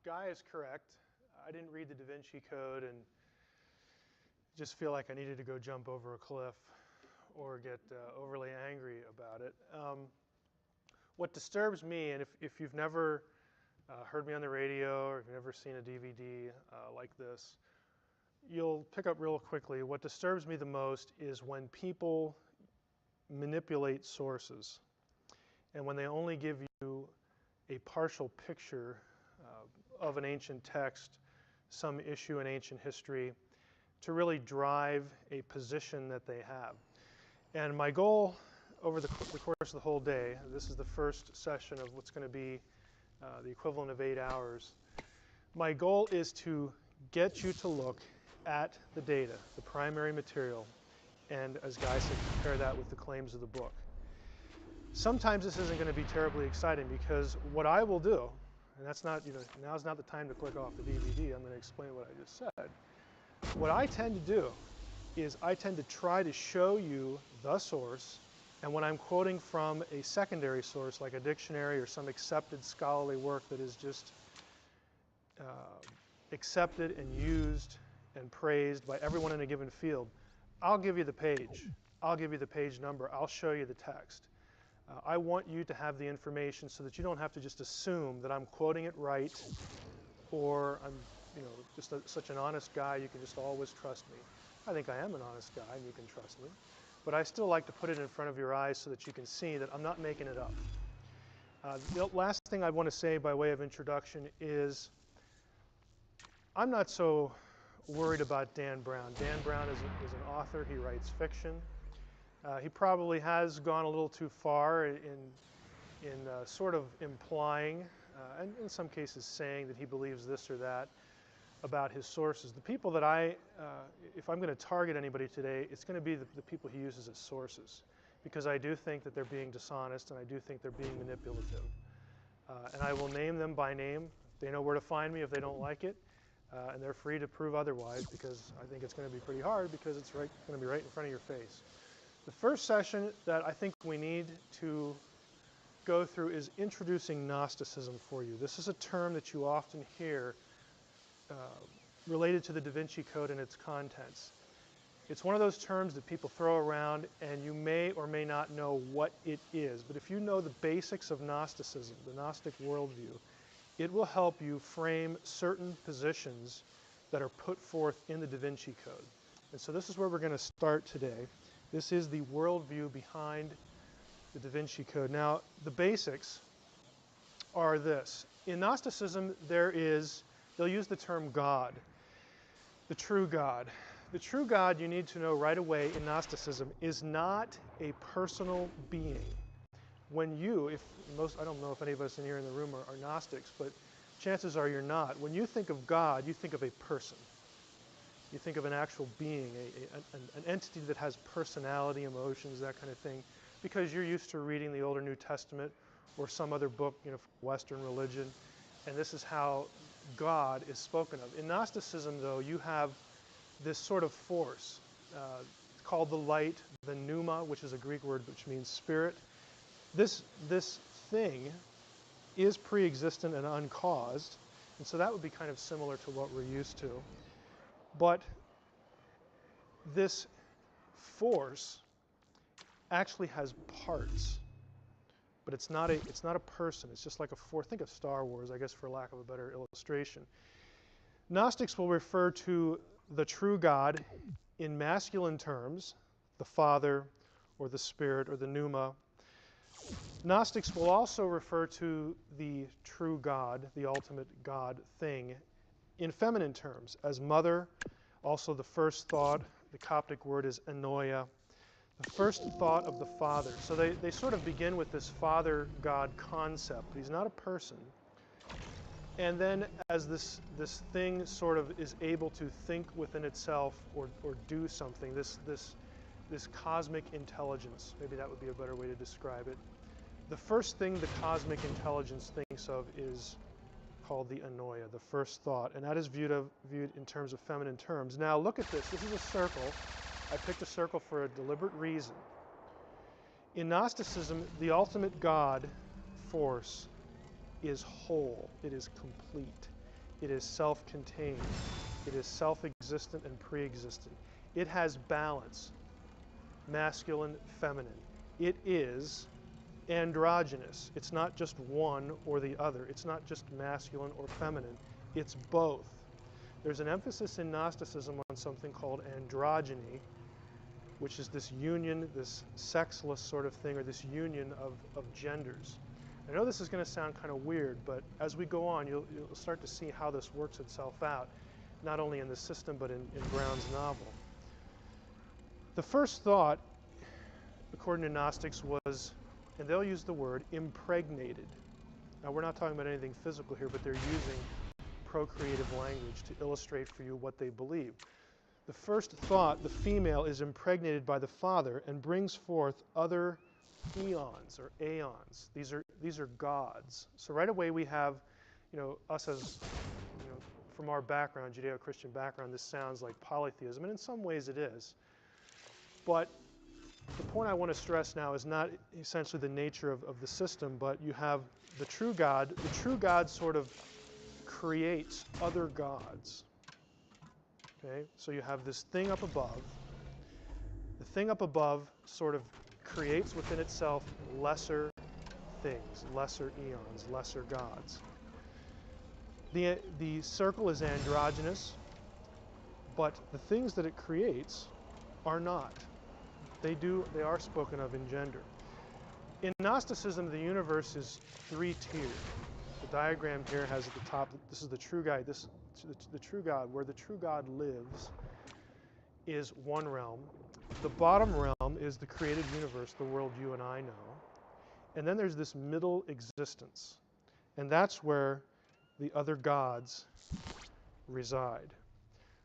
Guy is correct. I didn't read the Da Vinci Code and just feel like I needed to go jump over a cliff or get overly angry about it. What disturbs me, and if you've never heard me on the radio or if you've never seen a DVD like this, you'll pick up real quickly. What disturbs me the most is when people manipulate sources and when they only give you a partial picture of an ancient text, some issue in ancient history, to really drive a position that they have. And my goal over the course of the whole day, this is the first session of what's going to be the equivalent of 8 hours, my goal is to get you to look at the data, the primary material, and as Guy said, compare that with the claims of the book. Sometimes this isn't going to be terribly exciting because what I will do, and that's not, now's not the time to click off the DVD, I'm going to explain what I just said. What I tend to do is I tend to try to show you the source, and when I'm quoting from a secondary source like a dictionary or some accepted scholarly work that is just accepted and used and praised by everyone in a given field, I'll give you the page. I'll give you the page number. I'll show you the text. I want you to have the information so that you don't have to just assume that I'm quoting it right or I'm just such an honest guy you can just always trust me. I think I am an honest guy and you can trust me. But I still like to put it in front of your eyes so that you can see that I'm not making it up. The last thing I want to say by way of introduction is I'm not so worried about Dan Brown. Dan Brown is an author. He writes fiction. He probably has gone a little too far in sort of implying, and in some cases saying that he believes this or that about his sources. The people that if I'm going to target anybody today, it's going to be the people he uses as sources, because I do think that they're being dishonest and I do think they're being manipulative. And I will name them by name. They know where to find me if they don't like it. And they're free to prove otherwise, because I think it's going to be pretty hard because it's going to be right in front of your face. The first session that I think we need to go through is introducing Gnosticism for you. This is a term that you often hear related to the Da Vinci Code and its contents. It's one of those terms that people throw around and you may or may not know what it is. But if you know the basics of Gnosticism, the Gnostic worldview, it will help you frame certain positions that are put forth in the Da Vinci Code. And so this is where we're going to start today. This is the worldview behind the Da Vinci Code. Now, the basics are this. In Gnosticism, they'll use the term God, the true God. The true God, you need to know right away in Gnosticism, is not a personal being. When I don't know if any of us in here in the room are Gnostics, but chances are you're not. When you think of God, you think of a person. You think of an actual being, an entity that has personality, emotions, that kind of thing, because you're used to reading the Old or New Testament or some other book, from Western religion, and this is how God is spoken of. In Gnosticism, though, you have this sort of force called the light, the pneuma, which is a Greek word which means spirit. This thing is pre-existent and uncaused, and so that would be kind of similar to what we're used to. But this force actually has parts, but it's not a person. It's just like a force. Think of Star Wars, I guess, for lack of a better illustration. Gnostics will refer to the true God in masculine terms, the Father or the Spirit or the pneuma. Gnostics will also refer to the true God, the ultimate God thing, in feminine terms, as mother, also the first thought. The Coptic word is anoia, the first thought of the Father. So they sort of begin with this Father-God concept. He's not a person. And then as this thing sort of is able to think within itself or do something, this cosmic intelligence, maybe that would be a better way to describe it. The first thing the cosmic intelligence thinks of is called the anoia, the first thought, and that is viewed in terms of feminine terms. Now look at this. This is a circle. I picked a circle for a deliberate reason. In Gnosticism, the ultimate God force is whole. It is complete. It is self-contained. It is self-existent and pre-existent. It has balance, masculine, feminine. It is androgynous. It's not just one or the other. It's not just masculine or feminine. It's both. There's an emphasis in Gnosticism on something called androgyny, which is this union, this sexless sort of thing, or this union of genders. I know this is going to sound kind of weird, but as we go on, you'll start to see how this works itself out, not only in the system, but in Brown's novel. The first thought, according to Gnostics, was, and they'll use the word, impregnated. Now, we're not talking about anything physical here, but they're using procreative language to illustrate for you what they believe. The first thought, the female is impregnated by the father and brings forth other eons or aeons. These are gods. So right away we have, us as, from our background, Judeo-Christian background, this sounds like polytheism, and in some ways it is. But the point I want to stress now is not essentially the nature of the system, but you have the true God. The true God sort of creates other gods. Okay, so you have this thing up above. The thing up above sort of creates within itself lesser things, lesser eons, lesser gods. The circle is androgynous, but the things that it creates are not. They are spoken of in gender. In Gnosticism, the universe is three-tiered. The diagram here has at the top, this is the true God. This the true God, where the true God lives, is one realm. The bottom realm is the created universe, the world you and I know. And then there's this middle existence. And that's where the other gods reside.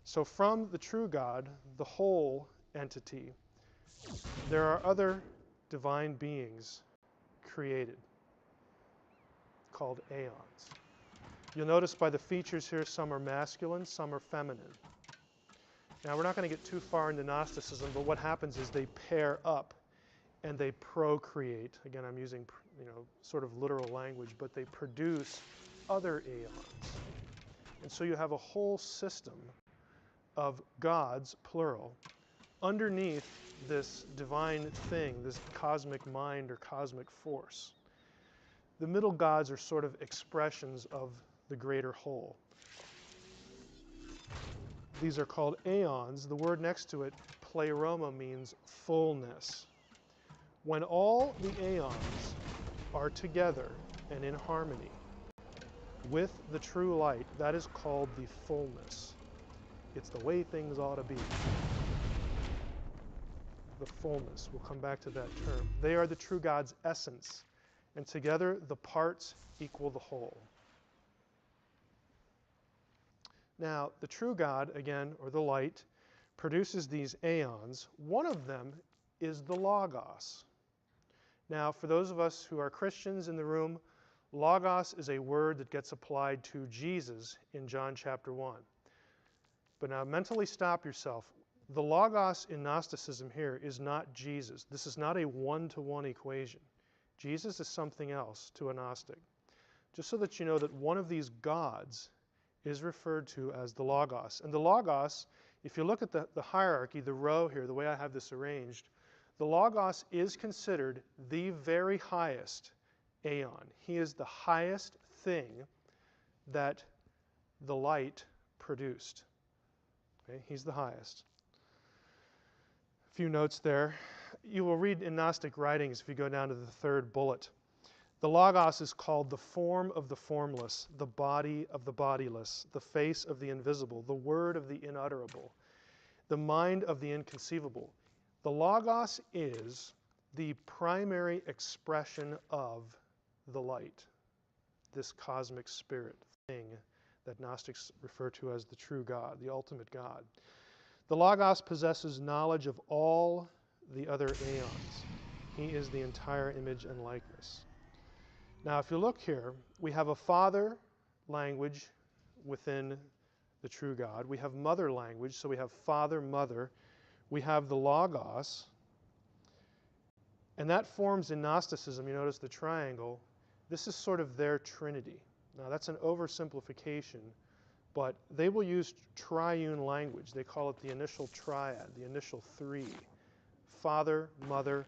So from the true God, the whole entity, there are other divine beings created called aeons. You'll notice by the features here, some are masculine, some are feminine. Now, we're not going to get too far into Gnosticism, but what happens is they pair up and they procreate. Again, I'm using, sort of literal language, but they produce other aeons. And so you have a whole system of gods, plural, underneath this divine thing, this cosmic mind or cosmic force. The middle gods are sort of expressions of the greater whole. These are called aeons. The word next to it, pleroma, means fullness. When all the aeons are together and in harmony with the true light, that is called the fullness. It's the way things ought to be. The fullness. We'll come back to that term. They are the true God's essence, and together the parts equal the whole. Now, the true God, again, or the light, produces these aeons. One of them is the Logos. Now, for those of us who are Christians in the room, Logos is a word that gets applied to Jesus in John chapter 1. But now mentally stop yourself. The Logos in Gnosticism here is not Jesus. This is not a one-to-one equation. Jesus is something else to a Gnostic. Just so that you know that one of these gods is referred to as the Logos. And the Logos, if you look at the hierarchy, the row here, the way I have this arranged, the Logos is considered the very highest aeon. He is the highest thing that the light produced. Okay? He's the highest. A few notes there. You will read in Gnostic writings, if you go down to the third bullet, the Logos is called the form of the formless, the body of the bodiless, the face of the invisible, the word of the inutterable, the mind of the inconceivable. The Logos is the primary expression of the light, this cosmic spirit thing that Gnostics refer to as the true God, the ultimate God. The Logos possesses knowledge of all the other aeons. He is the entire image and likeness. Now, if you look here, we have a father language within the true God. We have mother language, so we have father, mother. We have the Logos, and that forms in Gnosticism, you notice the triangle, This is sort of their trinity. Now that's an oversimplification, but they will use triune language. They call it the initial triad, the initial three: Father, Mother,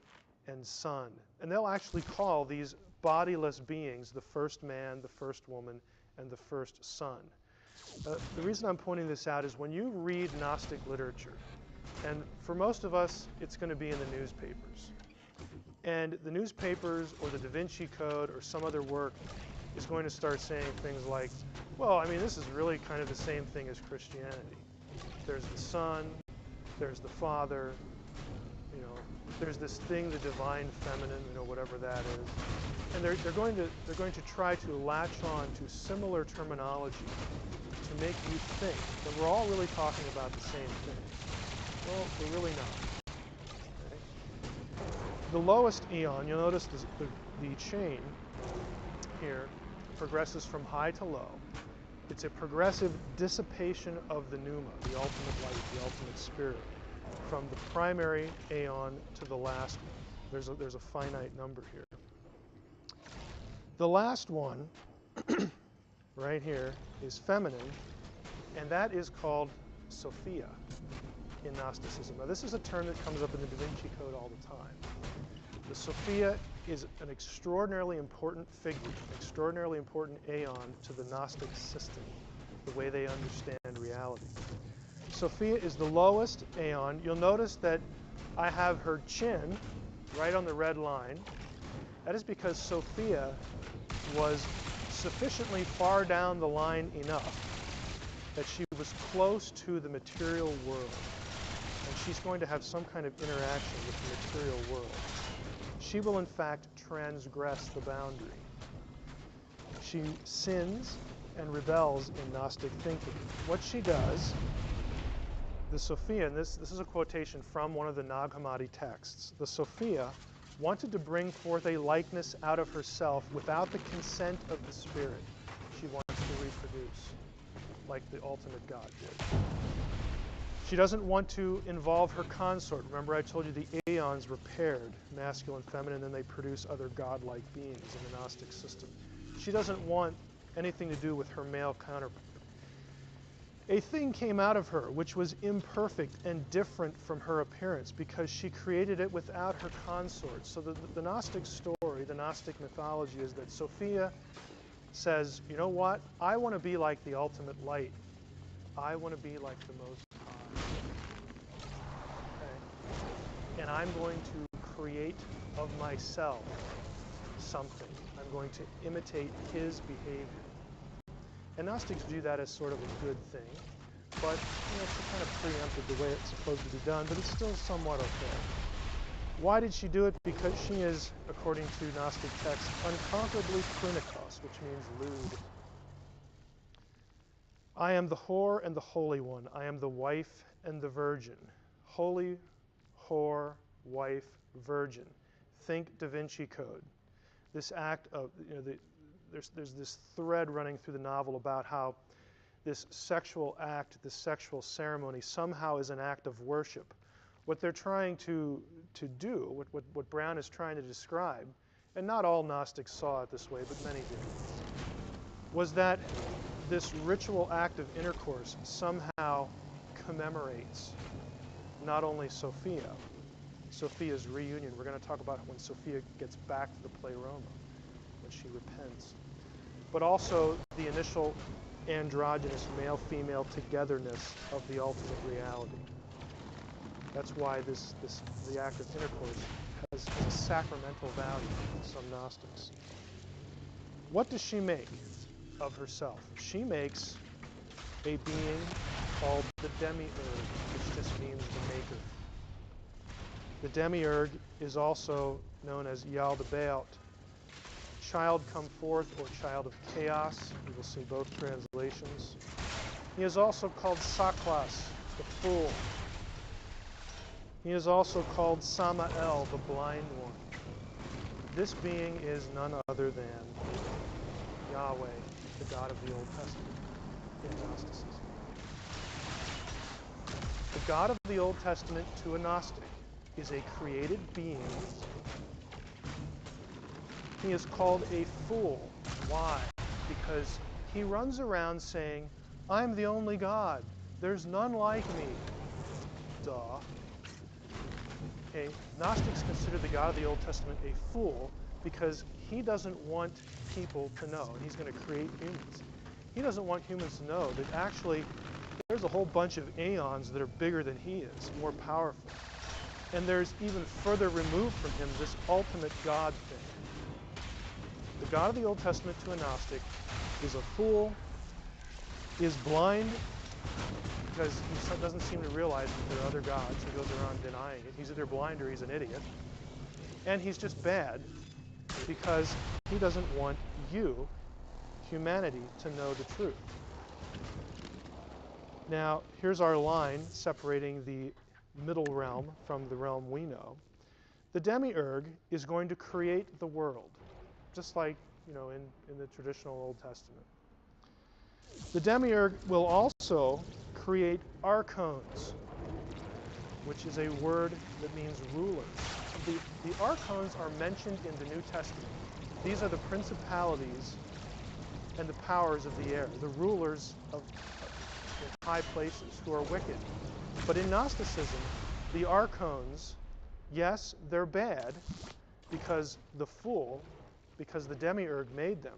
and Son. And they'll actually call these bodiless beings the first man, the first woman, and the first son. The reason I'm pointing this out is when you read Gnostic literature, and for most of us, it's going to be in the newspapers. And the newspapers or the Da Vinci Code or some other work is going to start saying things like, well, I mean, this is really kind of the same thing as Christianity. There's the Son, there's the Father, you know, there's this thing, the divine feminine, you know, whatever that is. And they're going to try to latch on to similar terminology to make you think that we're all really talking about the same thing. Well, we're really not. Okay? The lowest eon, you'll notice the chain here progresses from high to low. It's a progressive dissipation of the pneuma, the ultimate light, the ultimate spirit, from the primary aeon to the last one. There's a finite number here. The last one, right here, is feminine, and that is called Sophia in Gnosticism. Now, this is a term that comes up in the Da Vinci Code all the time. The Sophia is an extraordinarily important figure, an extraordinarily important aeon to the Gnostic system, the way they understand reality. Sophia is the lowest aeon. You'll notice that I have her chin right on the red line. That is because Sophia was sufficiently far down the line enough that she was close to the material world. And she's going to have some kind of interaction with the material world. She will, in fact, transgress the boundary. She sins and rebels in Gnostic thinking. What she does, the Sophia, and this is a quotation from one of the Nag Hammadi texts, the Sophia wanted to bring forth a likeness out of herself without the consent of the spirit. She wants to reproduce, like the ultimate God did. She doesn't want to involve her consort. Remember, I told you the aeons were paired, masculine, feminine, and then they produce other godlike beings in the Gnostic system. She doesn't want anything to do with her male counterpart. A thing came out of her which was imperfect and different from her appearance because she created it without her consort. So the Gnostic story, the Gnostic mythology is that Sophia says, you know what? I want to be like the ultimate light. I want to be like the Most High. Okay? And I'm going to create of myself something. I'm going to imitate his behavior. And Gnostics view that as sort of a good thing, but it's kind of preempted the way it's supposed to be done, but it's still somewhat okay. Why did she do it? Because she is, according to Gnostic texts, unconquerably krinikos, which means lewd. I am the whore and the holy one. I am the wife and the virgin. Holy, whore, wife, virgin. Think Da Vinci Code. This act of, there's this thread running through the novel about how this sexual act, this sexual ceremony somehow is an act of worship. What they're trying to do, what Brown is trying to describe, and not all Gnostics saw it this way, but many did, was that this ritual act of intercourse somehow commemorates not only Sophia, Sophia's reunion. We're going to talk about when Sophia gets back to the Pleroma, when she repents, but also the initial androgynous male-female togetherness of the ultimate reality. That's why the act of intercourse has a sacramental value in some Gnostics. What does she make of herself? She makes a being called the demiurge, which just means the maker. The demiurge is also known as Yal the Beot, child come forth, or child of chaos. You will see both translations. He is also called Saklas, the fool. He is also called Samael, the blind one. This being is none other than Yahweh, the God of the Old Testament in Gnosticism. The God of the Old Testament to a Gnostic is a created being He is called a fool. Why? Because he runs around saying, I'm the only God. There's none like me. Duh. Okay, Gnostics consider the God of the Old Testament a fool because he doesn't want people to know, and he's going to create humans. He doesn't want humans to know that actually there's a whole bunch of aeons that are bigger than he is, more powerful. And there's even further removed from him this ultimate God thing. The God of the Old Testament to a Gnostic is a fool, is blind, because he doesn't seem to realize that there are other gods. He goes around denying it. He's either blind or he's an idiot. And he's just bad because he doesn't want you, humanity, to know the truth. Now, here's our line separating the middle realm from the realm we know. The demiurge is going to create the world, just like, you know, in the traditional Old Testament. The demiurge will also create archons, which is a word that means rulers. The archons are mentioned in the New Testament. These are the principalities and the powers of the air, the rulers of high places who are wicked. But in Gnosticism, the archons, yes, they're bad because the demiurge made them.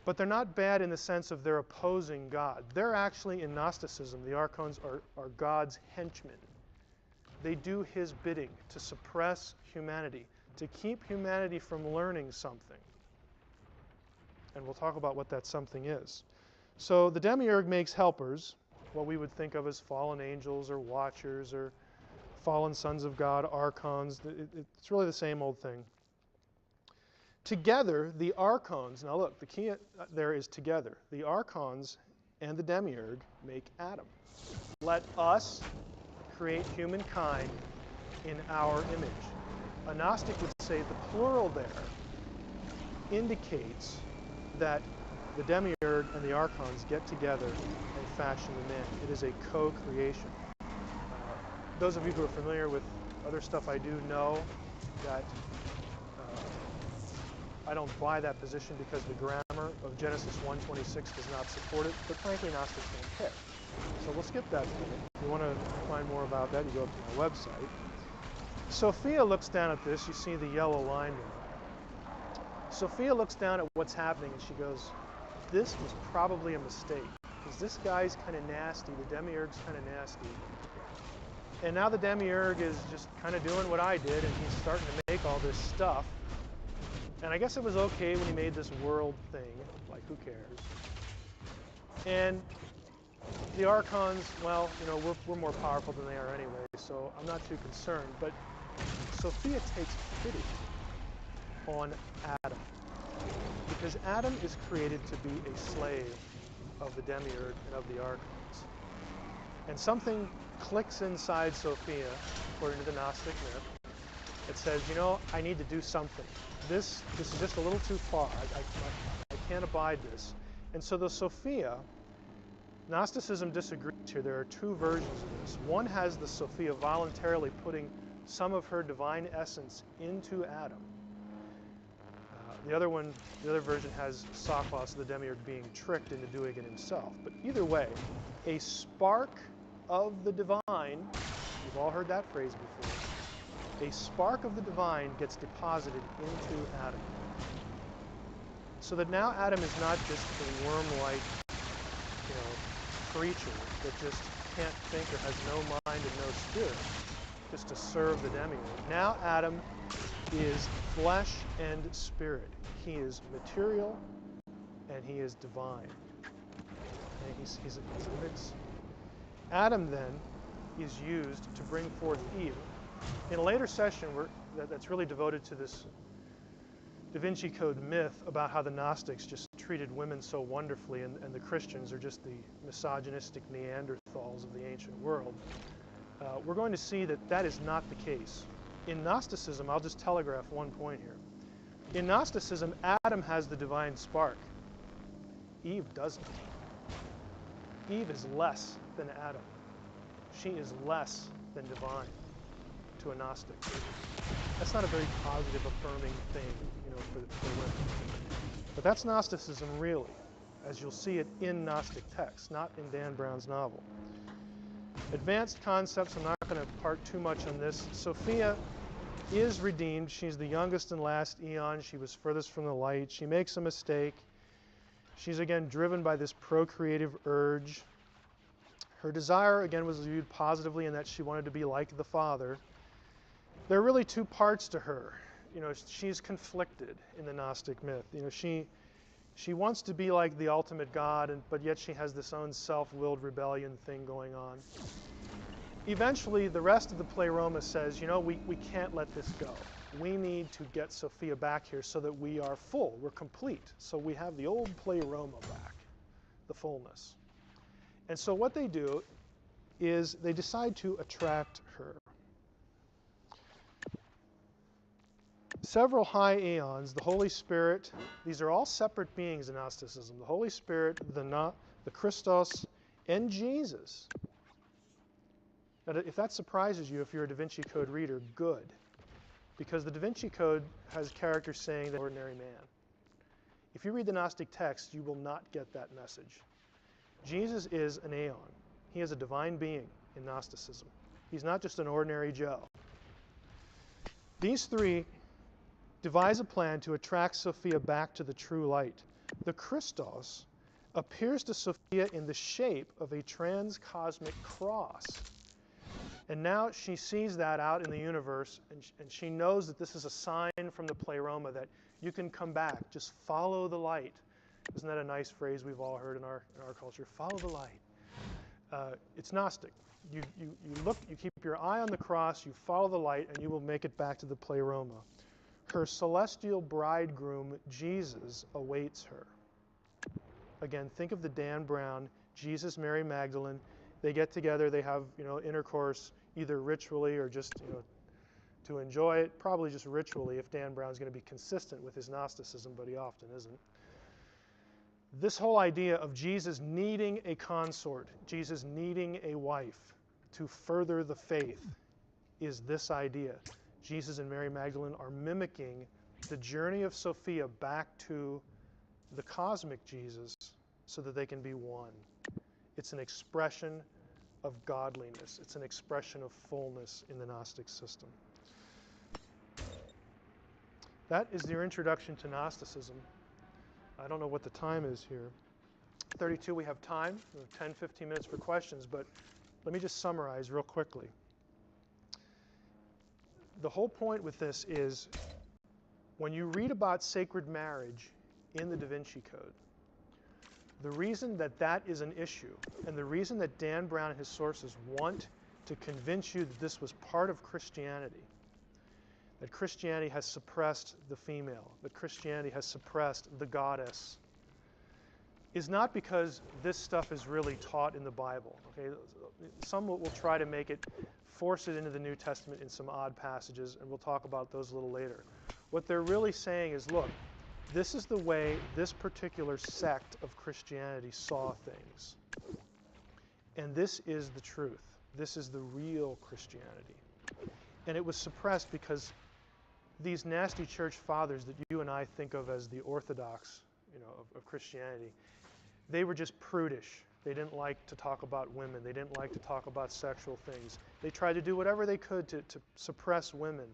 But they're not bad in the sense of they're opposing God. They're actually, in Gnosticism, the archons are God's henchmen. They do his bidding to suppress humanity, to keep humanity from learning something. And we'll talk about what that something is. So the demiurge makes helpers, what we would think of as fallen angels or watchers or fallen sons of God, archons. It's really the same old thing. Together, the archons, now look, the key there is together. The archons and the demiurge make Adam. Let us create humankind in our image. A Gnostic would say the plural there indicates that the demiurge and the archons get together and fashion the man. It is a co-creation. Those of you who are familiar with other stuff I do know that I don't buy that position because the grammar of Genesis 1:26 does not support it, but frankly, Gnostics don't care. So we'll skip that bit. If you want to find more about that, you go up to my website. Sophia looks down at this. You see the yellow line there. Sophia looks down at what's happening and she goes, this was probably a mistake because this guy's kind of nasty. The demiurge's kind of nasty. And now the demiurge is just kind of doing what I did, and he's starting to make all this stuff. And I guess it was okay when he made this world thing, like who cares? And the archons, well, you know, we're more powerful than they are anyway, so I'm not too concerned. But Sophia takes pity on Adam, because Adam is created to be a slave of the demiurge and of the archons. And something clicks inside Sophia, according to the Gnostic myth. It says, you know, I need to do something. This is just a little too far. I can't abide this. And so the Sophia, Gnosticism disagrees here. There are two versions of this. One has the Sophia voluntarily putting some of her divine essence into Adam. The other version has Sakos, the demiurge, being tricked into doing it himself. But either way, a spark of the divine, you've all heard that phrase before, a spark of the divine gets deposited into Adam. So that now Adam is not just a worm-like, creature that just can't think or has no mind and no spirit, just to serve the demiurge. Now Adam is flesh and spirit. He is material and he is divine. And he's a mix. Adam then is used to bring forth Eve. In a later session that's really devoted to this Da Vinci Code myth about how the Gnostics just treated women so wonderfully and the Christians are just the misogynistic Neanderthals of the ancient world, we're going to see that that is not the case. In Gnosticism, I'll just telegraph one point here. In Gnosticism, Adam has the divine spark. Eve doesn't. Eve is less than Adam. She is less than divine. to a Gnostic. That's not a very positive, affirming thing, for women. But that's Gnosticism, really, as you'll see it in Gnostic texts, not in Dan Brown's novel. Advanced concepts, I'm not going to part too much on this. Sophia is redeemed. She's the youngest and last eon. She was furthest from the light. She makes a mistake. She's again driven by this procreative urge. Her desire, again, was viewed positively in that she wanted to be like the Father. There are really two parts to her. She's conflicted in the Gnostic myth. She wants to be like the ultimate God, but yet she has this own self-willed rebellion thing going on. Eventually, the rest of the Pleroma says, we can't let this go. We need to get Sophia back here so that we are full, we're complete. So we have the old Pleroma back, the fullness. And so what they do is they decide to attract her. Several high aeons, the Holy Spirit, these are all separate beings in Gnosticism. The Holy Spirit, the Christos, and Jesus. Now, if that surprises you, if you're a Da Vinci Code reader, good. Because the Da Vinci Code has characters saying that ordinary man. If you read the Gnostic text, you will not get that message. Jesus is an aeon. He is a divine being in Gnosticism. He's not just an ordinary Joe. These three devise a plan to attract Sophia back to the true light. The Christos appears to Sophia in the shape of a transcosmic cross. And now she sees that out in the universe, and she knows that this is a sign from the Pleroma that you can come back. Just follow the light. Isn't that a nice phrase we've all heard in our culture? Follow the light. It's Gnostic. You keep your eye on the cross, you follow the light, and you will make it back to the Pleroma. Her celestial bridegroom, Jesus, awaits her. Again, think of the Dan Brown, Jesus, Mary Magdalene. They get together, they have intercourse, either ritually or just to enjoy it. Probably just ritually if Dan Brown's going to be consistent with his Gnosticism, but he often isn't. This whole idea of Jesus needing a consort, Jesus needing a wife to further the faith is this idea. Jesus and Mary Magdalene are mimicking the journey of Sophia back to the cosmic Jesus so that they can be one. It's an expression of godliness. It's an expression of fullness in the Gnostic system. That is your introduction to Gnosticism. I don't know what the time is here. 32, we have time. We have 10, 15 minutes for questions, but let me just summarize real quickly. The whole point with this is when you read about sacred marriage in the Da Vinci Code, the reason that is an issue, and the reason that Dan Brown and his sources want to convince you that this was part of Christianity, that Christianity has suppressed the female, that Christianity has suppressed the goddess, is not because this stuff is really taught in the Bible. Okay? Some will try to force it into the New Testament in some odd passages, and we'll talk about those a little later. What they're really saying is, look, this is the way this particular sect of Christianity saw things. And this is the truth. This is the real Christianity. And it was suppressed because these nasty church fathers that you and I think of as the orthodox, of Christianity, they were just prudish. They didn't like to talk about women. They didn't like to talk about sexual things. They tried to do whatever they could to suppress women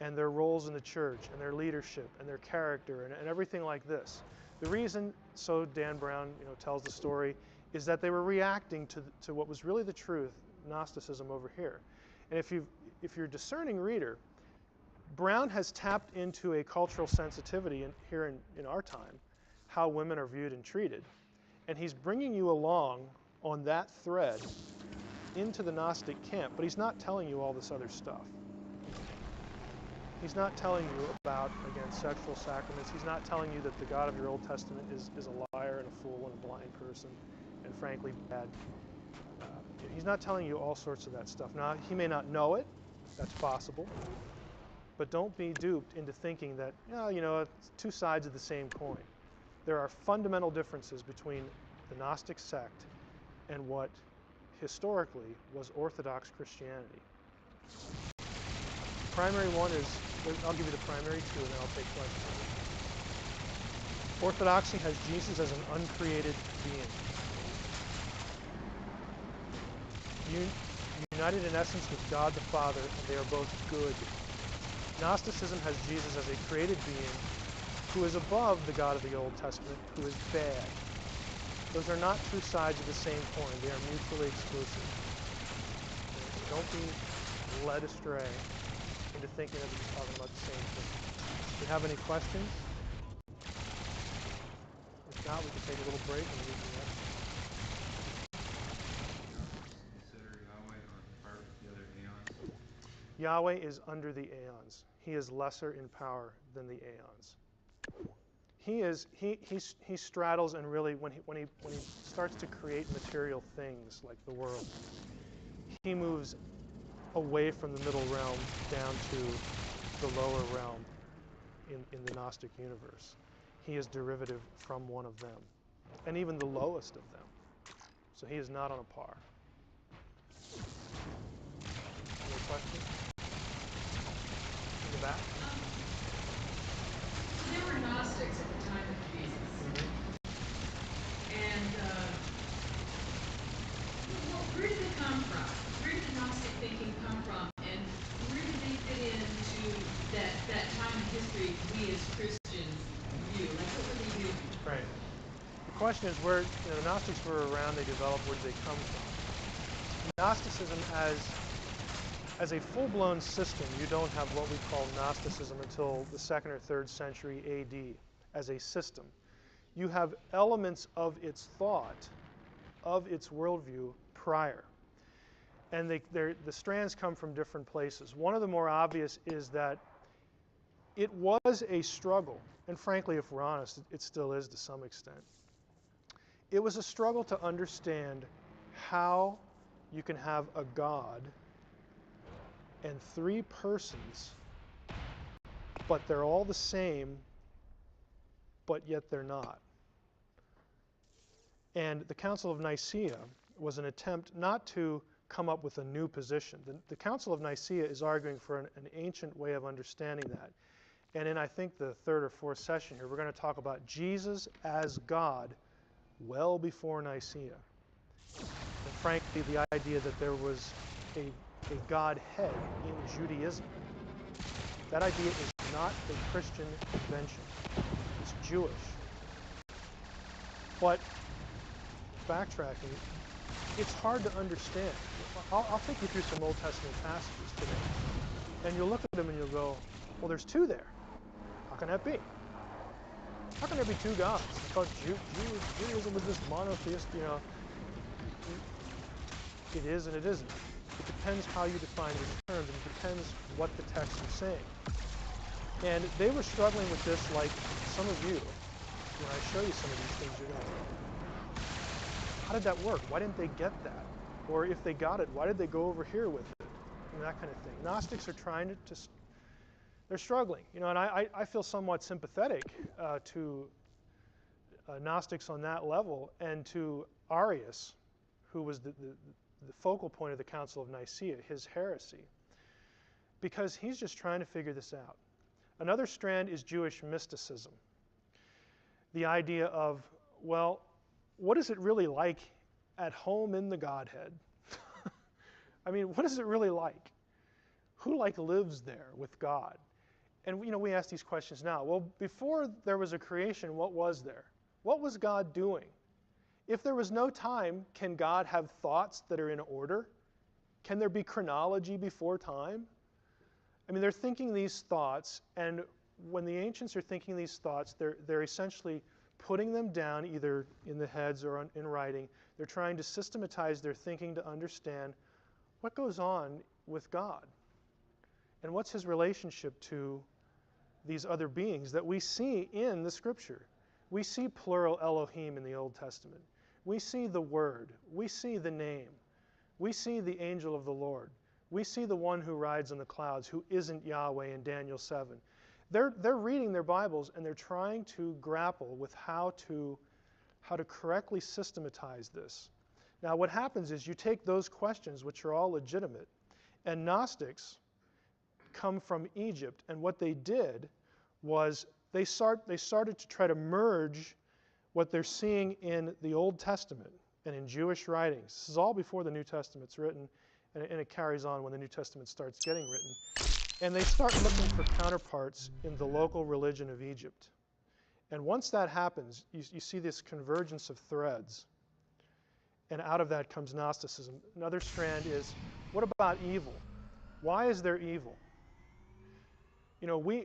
and their roles in the church and their leadership and their character and everything like this. The reason, so Dan Brown tells the story, is that they were reacting to what was really the truth, Gnosticism over here. And if you're a discerning reader, Brown has tapped into a cultural sensitivity here in our time, how women are viewed and treated. And he's bringing you along on that thread into the Gnostic camp, but he's not telling you all this other stuff. He's not telling you about, again, sexual sacraments. He's not telling you that the God of your Old Testament is a liar and a fool and a blind person and frankly bad. He's not telling you all sorts of that stuff. Now, he may not know it. That's possible. But don't be duped into thinking that, it's two sides of the same coin. There are fundamental differences between the Gnostic sect and what historically was Orthodox Christianity. primary one is, I'll give you the primary two, and then I'll take questions. Orthodoxy has Jesus as an uncreated being. United in essence with God the Father, and they are both good. Gnosticism has Jesus as a created being who is above the God of the Old Testament, who is bad. Those are not two sides of the same coin. They are mutually exclusive. So don't be led astray into thinking that we're talking about the same thing. Do you have any questions? If not, we can take a little break and read the rest. Consider Yahweh on par with the other aeons? Yahweh is under the aeons. He is lesser in power than the aeons. He straddles, and really when he starts to create material things like the world, he moves away from the middle realm down to the lower realm in the Gnostic universe. He is derivative from one of them, and even the lowest of them. So he is not on a par. Any questions? In the back? There were Gnostics at the time of Jesus. And where did they come from? Where did the Gnostic thinking come from? And where did they fit into that time in history we as Christians view? Like, what were they doing? Right. The question is where the Gnostics were around, they developed, where did they come from? Gnosticism as a full-blown system, you don't have what we call Gnosticism until the 2nd or 3rd century AD as a system. You have elements of its thought, of its worldview prior. And the strands come from different places. One of the more obvious is that it was a struggle, and frankly, if we're honest, it still is to some extent. It was a struggle to understand how you can have a God and 3 persons, but they're all the same, but yet they're not. And the Council of Nicaea was an attempt not to come up with a new position. The Council of Nicaea is arguing for an ancient way of understanding that. And in, I think, the 3rd or 4th session here, we're going to talk about Jesus as God well before Nicaea. And frankly, the idea that there was a Godhead in Judaism. That idea is not a Christian invention. It's Jewish. But backtracking, it's hard to understand. I'll take you through some Old Testament passages today. And you'll look at them and you'll go, well, there's 2 there. How can that be? How can there be 2 gods? I thought Judaism was this monotheist, It is and it isn't. It depends how you define the terms, and it depends what the text is saying. And they were struggling with this like some of you. When I show you some of these things, you're going, how did that work? Why didn't they get that? Or if they got it, why did they go over here with it? That kind of thing. Gnostics are trying to they're struggling. And I feel somewhat sympathetic to Gnostics on that level, and to Arius, who was the focal point of the Council of Nicaea, his heresy, because he's just trying to figure this out. Another strand is Jewish mysticism. The idea of, well, what is it really like at home in the Godhead? I mean, what is it really like? Who lives there with God? And we ask these questions now. Well, before there was a creation, what was there? What was God doing? If there was no time, can God have thoughts that are in order? Can there be chronology before time? I mean, they're thinking these thoughts, and when the ancients are thinking these thoughts, they're essentially putting them down either in the heads or in writing. They're trying to systematize their thinking to understand what goes on with God and what's his relationship to these other beings that we see in the Scripture. We see plural Elohim in the Old Testament. We see the Word. We see the name. We see the angel of the Lord. We see the one who rides on the clouds, who isn't Yahweh in Daniel 7. They're reading their Bibles, and they're trying to grapple with how to correctly systematize this. Now, what happens is you take those questions, which are all legitimate, and Gnostics come from Egypt, and what they did was they started to try to merge what they're seeing in the Old Testament and in Jewish writings. This is all before the New Testament's written, and it carries on when the New Testament starts getting written. And they start looking for counterparts in the local religion of Egypt. And once that happens, you see this convergence of threads. And out of that comes Gnosticism. Another strand is, what about evil? Why is there evil? You know,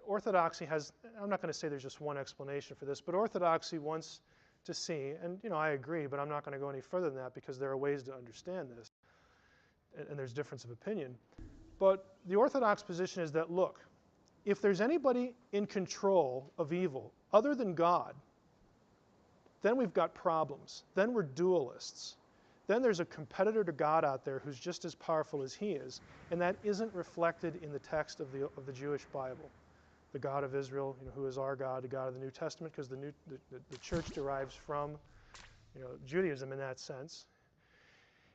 Orthodoxy has, I'm not going to say there's just one explanation for this, but Orthodoxy wants to see, and you know, I agree, but I'm not going to go any further than that because there are ways to understand this, and there's difference of opinion. But the Orthodox position is that, look, if there's anybody in control of evil other than God, then we've got problems. Then we're dualists. Then there's a competitor to God out there who's just as powerful as he is, and that isn't reflected in the text of the Jewish Bible. The God of Israel, you know, who is our God, the God of the New Testament, because the church derives from, you know, Judaism in that sense.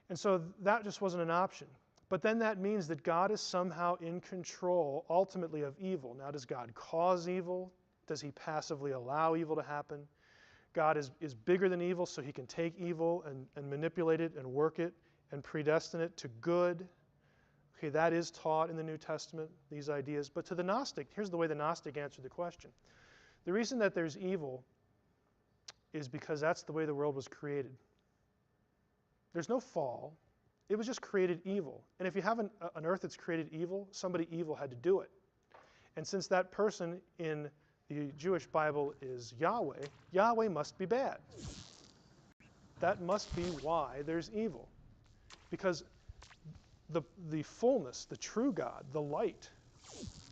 And so that just wasn't an option. But then that means that God is somehow in control, ultimately, of evil. Now, does God cause evil? Does he passively allow evil to happen? God is bigger than evil, so he can take evil and manipulate it and work it and predestine it to good. Okay, that is taught in the New Testament, these ideas. But to the Gnostic, here's the way the Gnostic answered the question. The reason that there's evil is because that's the way the world was created. There's no fall. It was just created evil. And if you have an earth that's created evil, somebody evil had to do it. And since that person in the Jewish Bible is Yahweh, Yahweh must be bad. That must be why there's evil. Because the fullness, the true God, the light,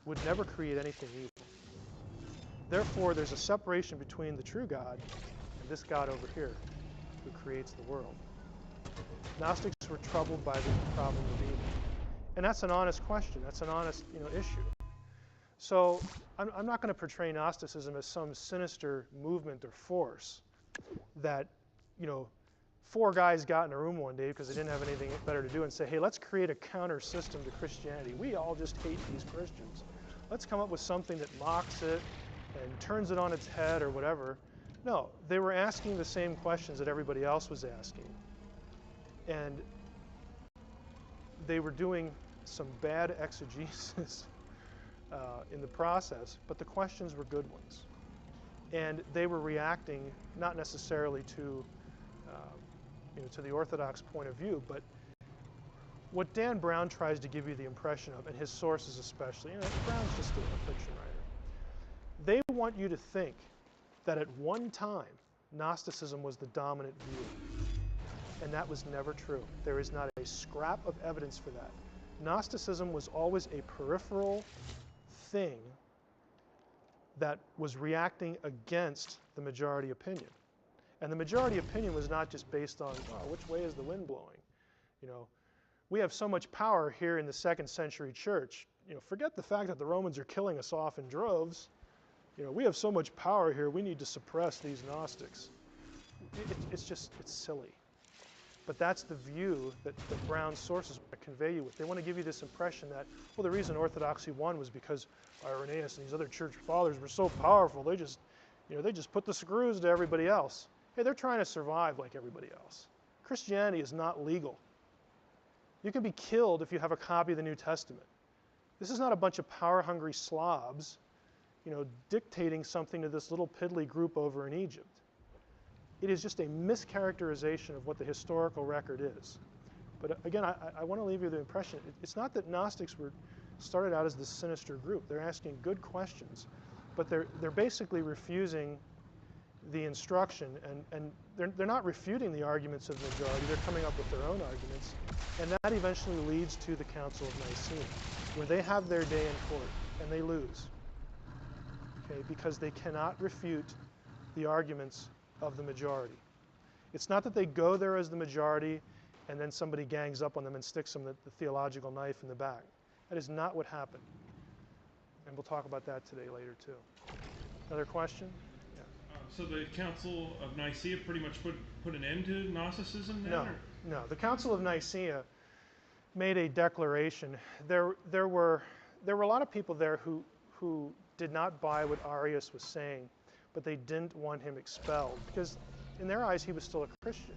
would never create anything evil. Therefore, there's a separation between the true God and this God over here who creates the world. Gnostics were troubled by the problem of evil. And that's an honest question. That's an honest, you know, issue. So I'm not going to portray Gnosticism as some sinister movement or force that, you know, 4 guys got in a room one day because they didn't have anything better to do and say, hey, let's create a counter system to Christianity. We all just hate these Christians. Let's come up with something that mocks it and turns it on its head or whatever. No, they were asking the same questions that everybody else was asking. And they were doing some bad exegesis in the process, but the questions were good ones. And they were reacting not necessarily to, you know, to the Orthodox point of view, but what Dan Brown tries to give you the impression of, and his sources especially, you know, Brown's just a fiction writer. They want you to think that at one time Gnosticism was the dominant view. And that was never true. There is not a scrap of evidence for that. Gnosticism was always a peripheral thing that was reacting against the majority opinion. And the majority opinion was not just based on, oh, which way is the wind blowing? You know, we have so much power here in the 2nd century church. You know, forget the fact that the Romans are killing us off in droves. You know, we have so much power here, we need to suppress these Gnostics. It's silly. But that's the view that Brown's sources want to convey you with. They want to give you this impression that, well, the reason Orthodoxy won was because Irenaeus and these other church fathers were so powerful, they just put the screws to everybody else. Hey, they're trying to survive like everybody else. Christianity is not legal. You can be killed if you have a copy of the New Testament. This is not a bunch of power-hungry slobs, you know, dictating something to this little piddly group over in Egypt. It is just a mischaracterization of what the historical record is. But again, I want to leave you the impression, it's not that Gnostics started out as this sinister group. They're asking good questions, but they're basically refusing the instruction, and they're not refuting the arguments of the majority. They're coming up with their own arguments, and that eventually leads to the Council of Nicaea, where they have their day in court, and they lose, okay, because they cannot refute the arguments of the majority. It's not that they go there as the majority and then somebody gangs up on them and sticks them the theological knife in the back. That is not what happened. And we'll talk about that today later too. Another question? Yeah. So the Council of Nicaea pretty much put an end to Gnosticism then? No. The Council of Nicaea made a declaration. There were there were a lot of people there who did not buy what Arius was saying, but they didn't want him expelled because in their eyes he was still a Christian.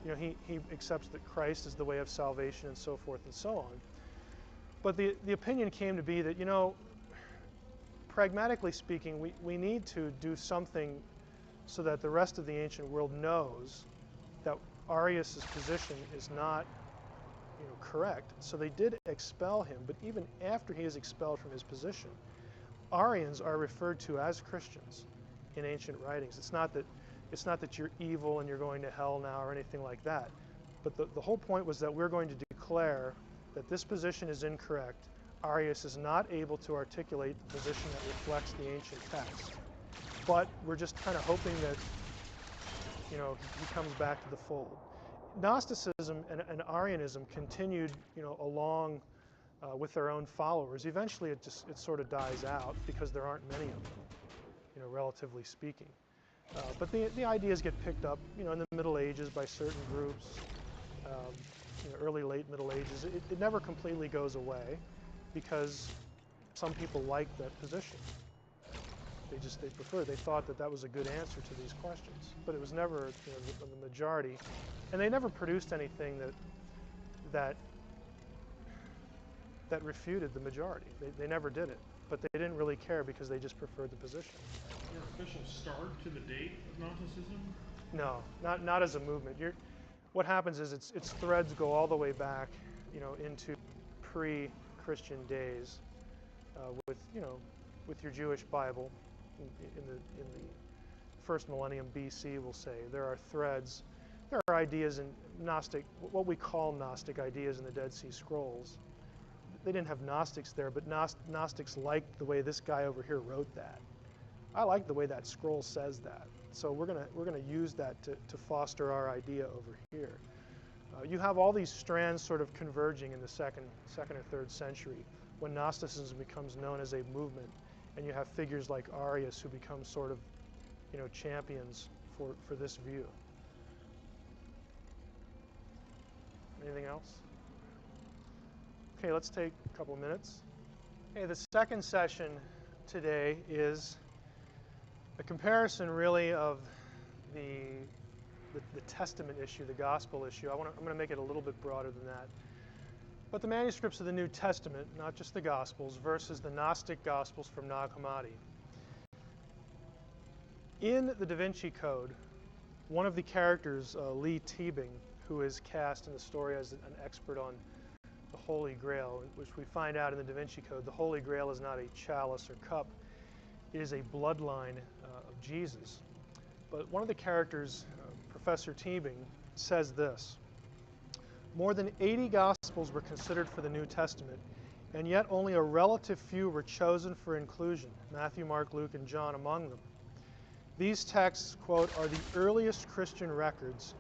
You know, he accepts that Christ is the way of salvation and so forth and so on. But the opinion came to be that, you know, pragmatically speaking, we need to do something so that the rest of the ancient world knows that Arius' position is not, you know, correct. So they did expel him, but even after he is expelled from his position, Arians are referred to as Christians in ancient writings. It's not that you're evil and you're going to hell now or anything like that. But the whole point was that we're going to declare that this position is incorrect. Arius is not able to articulate the position that reflects the ancient text. But we're just kind of hoping that, you know, he comes back to the fold. Gnosticism and Arianism continued, you know, along with their own followers. Eventually it sort of dies out because there aren't many of them, you know, relatively speaking. But the ideas get picked up, you know, in the Middle Ages by certain groups, you know, early, late Middle Ages. It never completely goes away because some people like that position. They prefer. They thought that was a good answer to these questions, but it was never, you know, the majority, and they never produced anything that refuted the majority. They never did it, but they didn't really care because they just preferred the position. Is there an official start to the date of Gnosticism? No, not as a movement. What happens is its threads go all the way back, you know, into pre-Christian days, with your Jewish Bible. In the first millennium BC, we'll say there are threads. There are ideas in Gnostic, what we call Gnostic ideas in the Dead Sea Scrolls. They didn't have Gnostics there, but Gnostics liked the way this guy over here wrote that. I like the way that scroll says that. So we're gonna use that to foster our idea over here. You have all these strands sort of converging in the second or third century when Gnosticism becomes known as a movement, and you have figures like Arius who become sort of, you know, champions for this view. Anything else? Okay, let's take a couple minutes. Okay, the second session today is a comparison really of the Testament issue, the gospel issue. I'm going to make it a little bit broader than that. But the manuscripts of the New Testament, not just the Gospels, versus the Gnostic Gospels from Nag Hammadi. In the Da Vinci Code, one of the characters, Lee Teabing, who is cast in the story as an expert on the Holy Grail, which we find out in the Da Vinci Code, the Holy Grail is not a chalice or cup. It is a bloodline of Jesus. But one of the characters, Professor Teabing, says this: more than 80 Gospels were considered for the New Testament, and yet only a relative few were chosen for inclusion, Matthew, Mark, Luke, and John among them. These texts, quote, are the earliest Christian records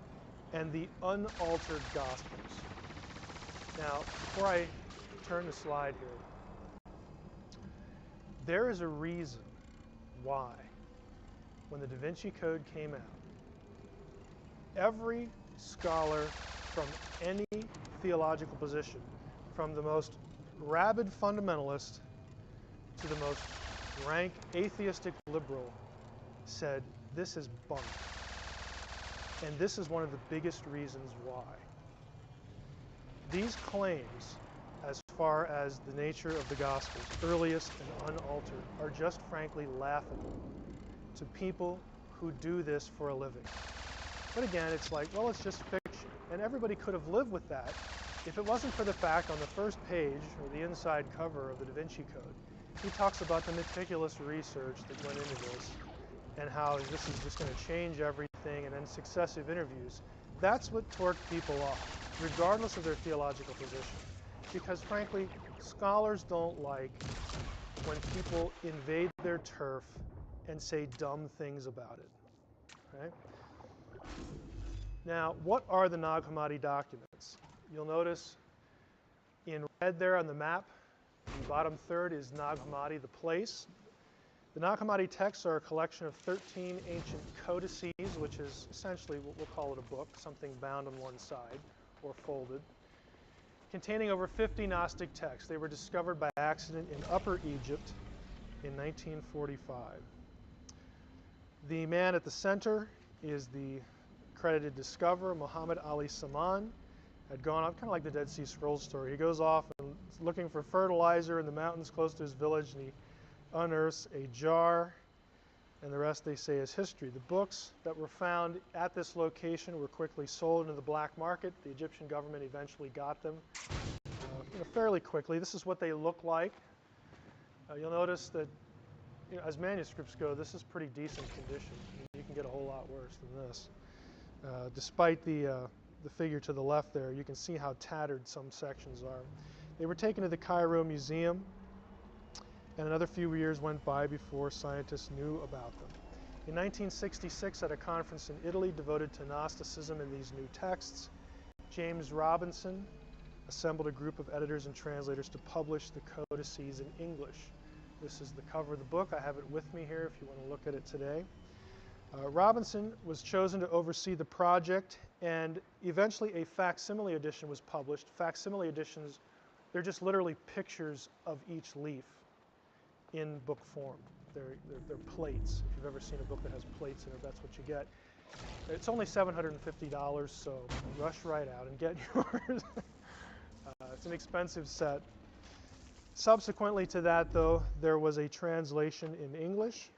and the unaltered Gospels. Now, before I turn the slide here, there is a reason why, when the Da Vinci Code came out, every scholar from any theological position, from the most rabid fundamentalist to the most rank atheistic liberal, said this is bunk. And this is one of the biggest reasons why. These claims, as far as the nature of the Gospels, earliest and unaltered, are just frankly laughable to people who do this for a living. But again, it's like, well, it's just fiction. And everybody could have lived with that if it wasn't for the fact on the first page, or the inside cover of the Da Vinci Code, he talks about the meticulous research that went into this and how this is just going to change everything, and then successive interviews. That's what torqued people off, regardless of their theological position. Because frankly, scholars don't like when people invade their turf and say dumb things about it. Right? Now, what are the Nag Hammadi documents? You'll notice in red there on the map, the bottom third is Nag Hammadi, the place. The Nag Hammadi texts are a collection of 13 ancient codices, which is essentially what we'll call it a book, something bound on one side or folded. containing over 50 Gnostic texts. They were discovered by accident in Upper Egypt in 1945. The man at the center is the credited discoverer, Muhammad Ali Saman. Had gone off, kind of like the Dead Sea Scrolls story. He goes off and is looking for fertilizer in the mountains close to his village, and he unearths a jar, and the rest, they say, is history. The books that were found at this location were quickly sold into the black market. The Egyptian government eventually got them fairly quickly. This is what they look like. You'll notice that as manuscripts go, this is pretty decent condition. You can get a whole lot worse than this. Despite the figure to the left there, you can see how tattered some sections are. They were taken to the Cairo Museum, and another few years went by before scientists knew about them. In 1966, at a conference in Italy devoted to Gnosticism and these new texts, James Robinson assembled a group of editors and translators to publish the codices in English. This is the cover of the book. I have it with me here if you want to look at it today. Robinson was chosen to oversee the project, and eventually a facsimile edition was published. Facsimile editions, they're just literally pictures of each leaf in book form. They're plates. If you've ever seen a book that has plates in it, that's what you get. It's only $750, so rush right out and get yours. It's an expensive set. Subsequently to that, though, there was a translation in English.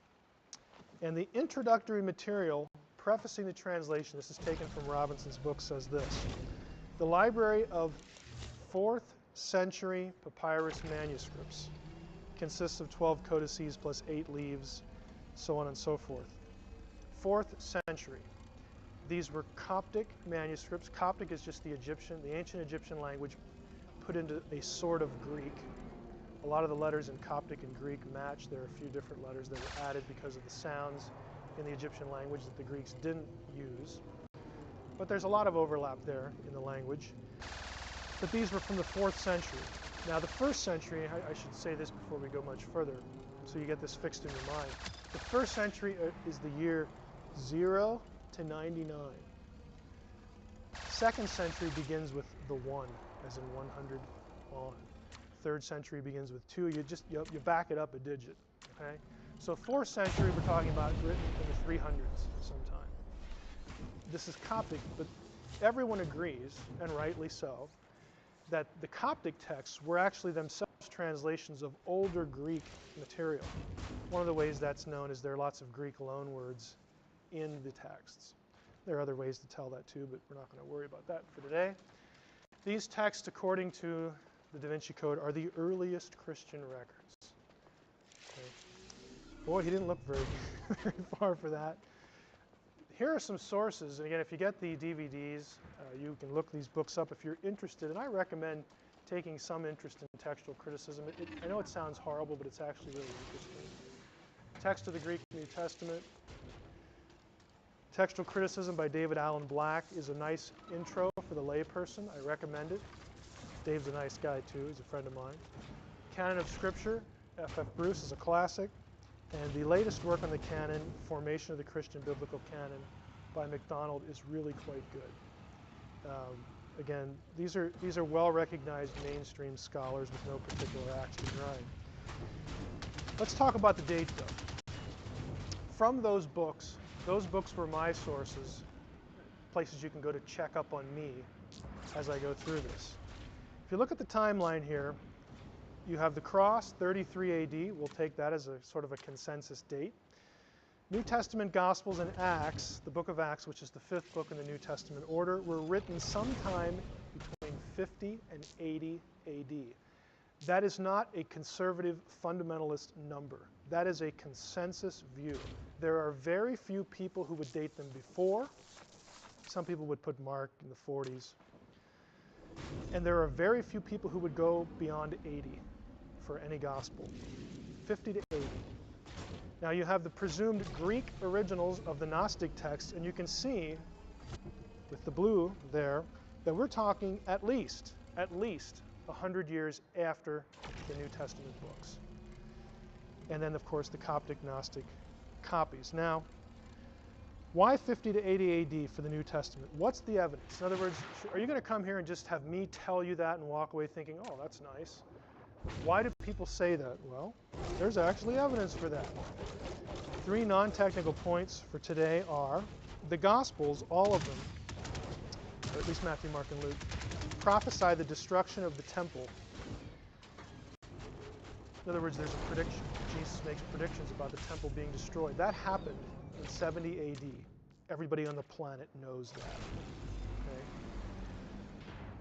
And the introductory material prefacing the translation, this is taken from Robinson's book, says this: the library of 4th century papyrus manuscripts consists of 12 codices plus 8 leaves, so on and so forth. 4th century. These were Coptic manuscripts. Coptic is just the ancient Egyptian language put into a sort of Greek. A lot of the letters in Coptic and Greek match. There are a few different letters that were added because of the sounds in the Egyptian language that the Greeks didn't use. But there's a lot of overlap there in the language. But these were from the 4th century. Now the 1st century, I should say this before we go much further, so you get this fixed in your mind. The 1st century is the year 0 to 99. 2nd century begins with the 1, as in 100 on. 3rd century begins with 2. You back it up a digit. Okay? So 4th century, we're talking about written in the 300s sometime. This is Coptic, but everyone agrees, and rightly so, that the Coptic texts were actually themselves translations of older Greek material. One of the ways that's known is there are lots of Greek loanwords in the texts. There are other ways to tell that too, but we're not going to worry about that for today. These texts, according to the Da Vinci Code, are the earliest Christian records. Okay. Boy, he didn't look very, very far for that. Here are some sources, and again, if you get the DVDs, you can look these books up if you're interested, and I recommend taking some interest in textual criticism. I know it sounds horrible, but it's actually really interesting. Text of the Greek New Testament. Textual Criticism by David Allen Black is a nice intro for the layperson. I recommend it. Dave's a nice guy, too. He's a friend of mine. Canon of Scripture, F.F. Bruce, is a classic. And the latest work on the canon, Formation of the Christian Biblical Canon, by MacDonald, is really quite good. Again, these are well-recognized mainstream scholars with no particular axe to grind. Let's talk about the date, though. From those books were my sources, places you can go to check up on me as I go through this. If you look at the timeline here, you have the cross, 33 AD. We'll take that as a sort of a consensus date. New Testament Gospels and Acts, the book of Acts, which is the 5th book in the New Testament order, were written sometime between 50 and 80 AD. That is not a conservative fundamentalist number. That is a consensus view. There are very few people who would date them before. Some people would put Mark in the 40s. And there are very few people who would go beyond 80 for any gospel. 50 to 80. Now you have the presumed Greek originals of the Gnostic texts, and you can see with the blue there that we're talking at least 100 years after the New Testament books. And then, of course, the Coptic Gnostic copies. Now, Why 50 to 80 AD for the New Testament? What's the evidence? In other words, are you going to come here and just have me tell you that and walk away thinking, oh, that's nice? Why do people say that? Well, there's actually evidence for that. 3 non-technical points for today are the Gospels, all of them, or at least Matthew, Mark, and Luke, prophesy the destruction of the temple. In other words, there's a prediction. Jesus makes predictions about the temple being destroyed. That happened in 70 AD. Everybody on the planet knows that. Okay?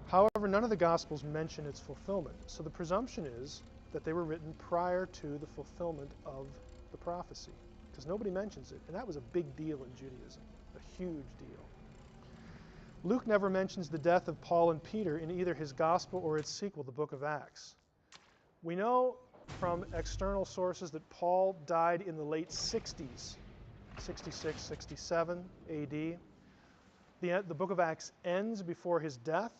However, none of the Gospels mention its fulfillment. So the presumption is that they were written prior to the fulfillment of the prophecy, because nobody mentions it. And that was a big deal in Judaism, a huge deal. Luke never mentions the death of Paul and Peter in either his Gospel or its sequel, the book of Acts. We know from external sources that Paul died in the late 60s, 66, 67 AD. The book of Acts ends before his death,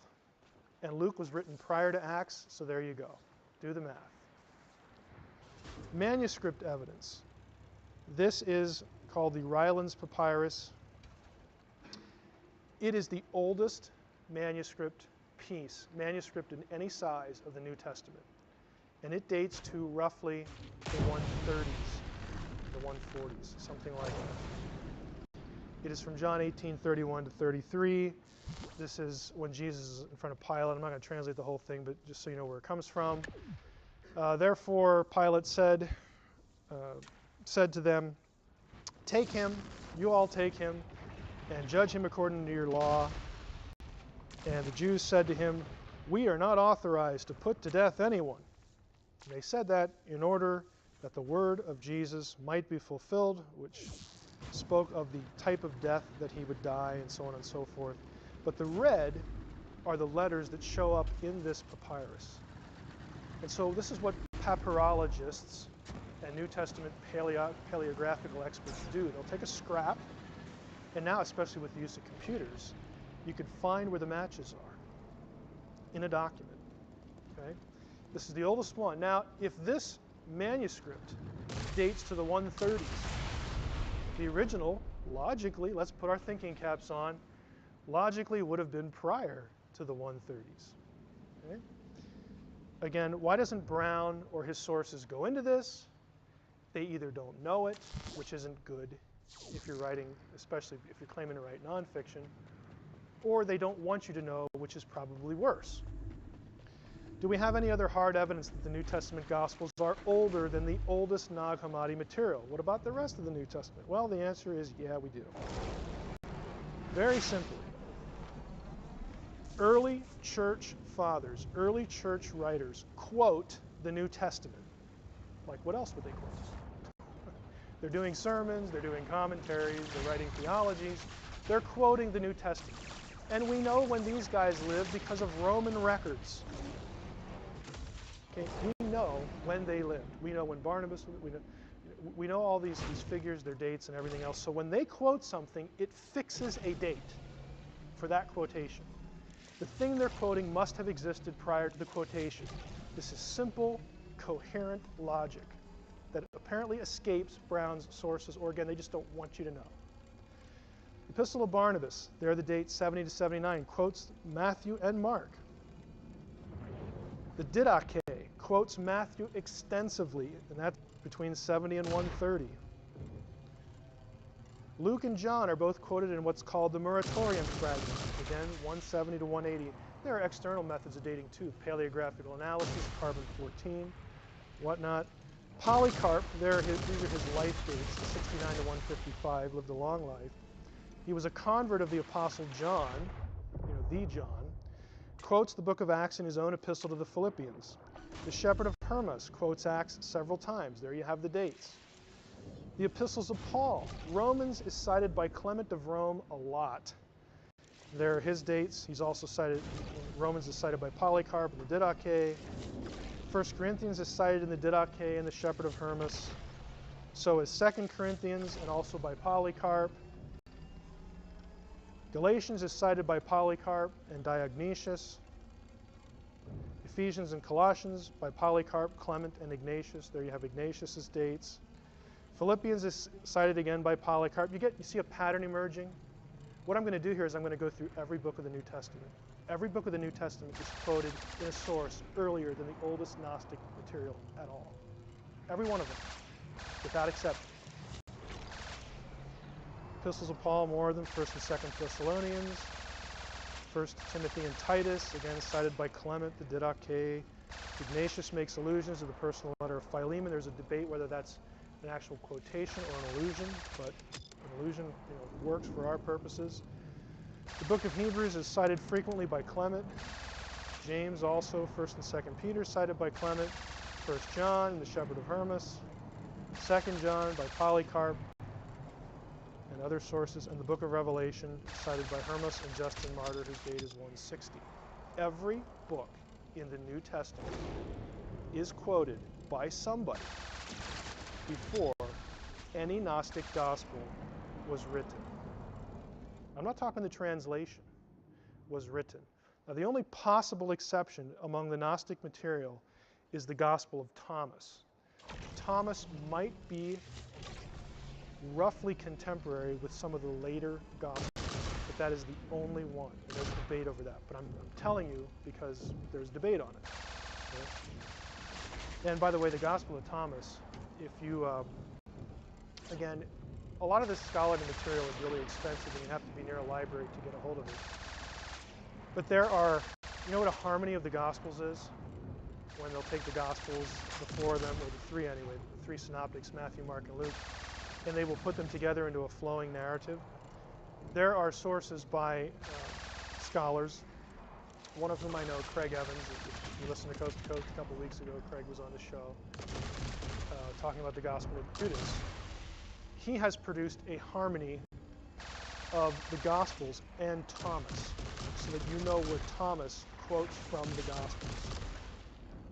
and Luke was written prior to Acts, so there you go. Do the math. Manuscript evidence. This is called the Rylands Papyrus. It is the oldest manuscript in any size of the New Testament. And it dates to roughly the 130s, the 140s, something like that. It is from John 18:31 to 33. This is when Jesus is in front of Pilate. I'm not going to translate the whole thing, but just so you know where it comes from. Therefore, Pilate said to them, "Take him, you all take him, and judge him according to your law." And the Jews said to him, "We are not authorized to put to death anyone." And they said that in order that the word of Jesus might be fulfilled, which spoke of the type of death that he would die, and so on and so forth. But the red are the letters that show up in this papyrus. And so this is what papyrologists and New Testament paleographical experts do. They'll take a scrap, and now especially with the use of computers, you can find where the matches are in a document. Okay? This is the oldest one. Now, if this manuscript dates to the 130s, the original, logically, let's put our thinking caps on, logically would have been prior to the 130s. Okay? Again, why doesn't Brown or his sources go into this? They either don't know it, which isn't good if you're writing, especially if you're claiming to write nonfiction, or they don't want you to know, which is probably worse. Do we have any other hard evidence that the New Testament Gospels are older than the oldest Nag Hammadi material? What about the rest of the New Testament? Well, the answer is yeah, we do. Very simply, early church fathers, early church writers quote the New Testament. Like, what else would they quote? They're doing sermons, they're doing commentaries, they're writing theologies. They're quoting the New Testament. And we know when these guys lived because of Roman records. Okay, we know when they lived. We know when Barnabas, we know all these figures, their dates and everything else. So when they quote something, it fixes a date for that quotation. The thing they're quoting must have existed prior to the quotation. This is simple, coherent logic that apparently escapes Brown's sources, or again, they just don't want you to know. Epistle of Barnabas, there the date 70 to 79, quotes Matthew and Mark. The Didache quotes Matthew extensively, and that's between 70 and 130. Luke and John are both quoted in what's called the Muratorian fragment, again, 170 to 180. There are external methods of dating too, paleographical analysis, carbon-14, whatnot. Polycarp, these are his life dates, 69 to 155, lived a long life. He was a convert of the Apostle John, the John, quotes the book of Acts in his own epistle to the Philippians. The shepherd of Hermas quotes Acts several times. There you have the dates. The epistles of Paul. Romans is cited by Clement of Rome a lot. There are his dates. He's also cited, Romans is cited by Polycarp in the Didache. 1 Corinthians is cited in the Didache and the shepherd of Hermas. So is 2 Corinthians and also by Polycarp. Galatians is cited by Polycarp and Diognetus. Ephesians and Colossians by Polycarp, Clement, and Ignatius. There you have Ignatius's dates. Philippians is cited again by Polycarp. You see a pattern emerging? What I'm going to do here is I'm going to go through every book of the New Testament. Every book of the New Testament is quoted in a source earlier than the oldest Gnostic material at all. Every one of them, without exception. Epistles of Paul more than 1st and 2nd Thessalonians, 1st Timothy and Titus, again cited by Clement, the Didache. Ignatius makes allusions to the personal letter of Philemon. There's a debate whether that's an actual quotation or an allusion, but an allusion works for our purposes. The book of Hebrews is cited frequently by Clement. James also, 1st and 2nd Peter, cited by Clement. 1st John, the Shepherd of Hermas. 2nd John by Polycarp and other sources. And the book of Revelation, cited by Hermas and Justin Martyr, whose date is 160. Every book in the New Testament is quoted by somebody before any Gnostic gospel was written. I'm not talking the translation, was written. Now, the only possible exception among the Gnostic material is the Gospel of Thomas. Thomas might be roughly contemporary with some of the later Gospels, but that is the only one. And there's debate over that. But I'm telling you because there's debate on it. Okay? And by the way, the Gospel of Thomas, if you, again, a lot of this scholarly material is really expensive and you have to be near a library to get a hold of it. But there are, you know what a harmony of the Gospels is? When they'll take the Gospels, the four of them, or the three anyway, the three synoptics, Matthew, Mark, and Luke, and they will put them together into a flowing narrative. There are sources by scholars, one of whom I know, Craig Evans. If you listened to Coast to Coast a couple weeks ago, Craig was on the show talking about the Gospel of Judas. He has produced a harmony of the Gospels and Thomas, so that you know where Thomas quotes from the Gospels.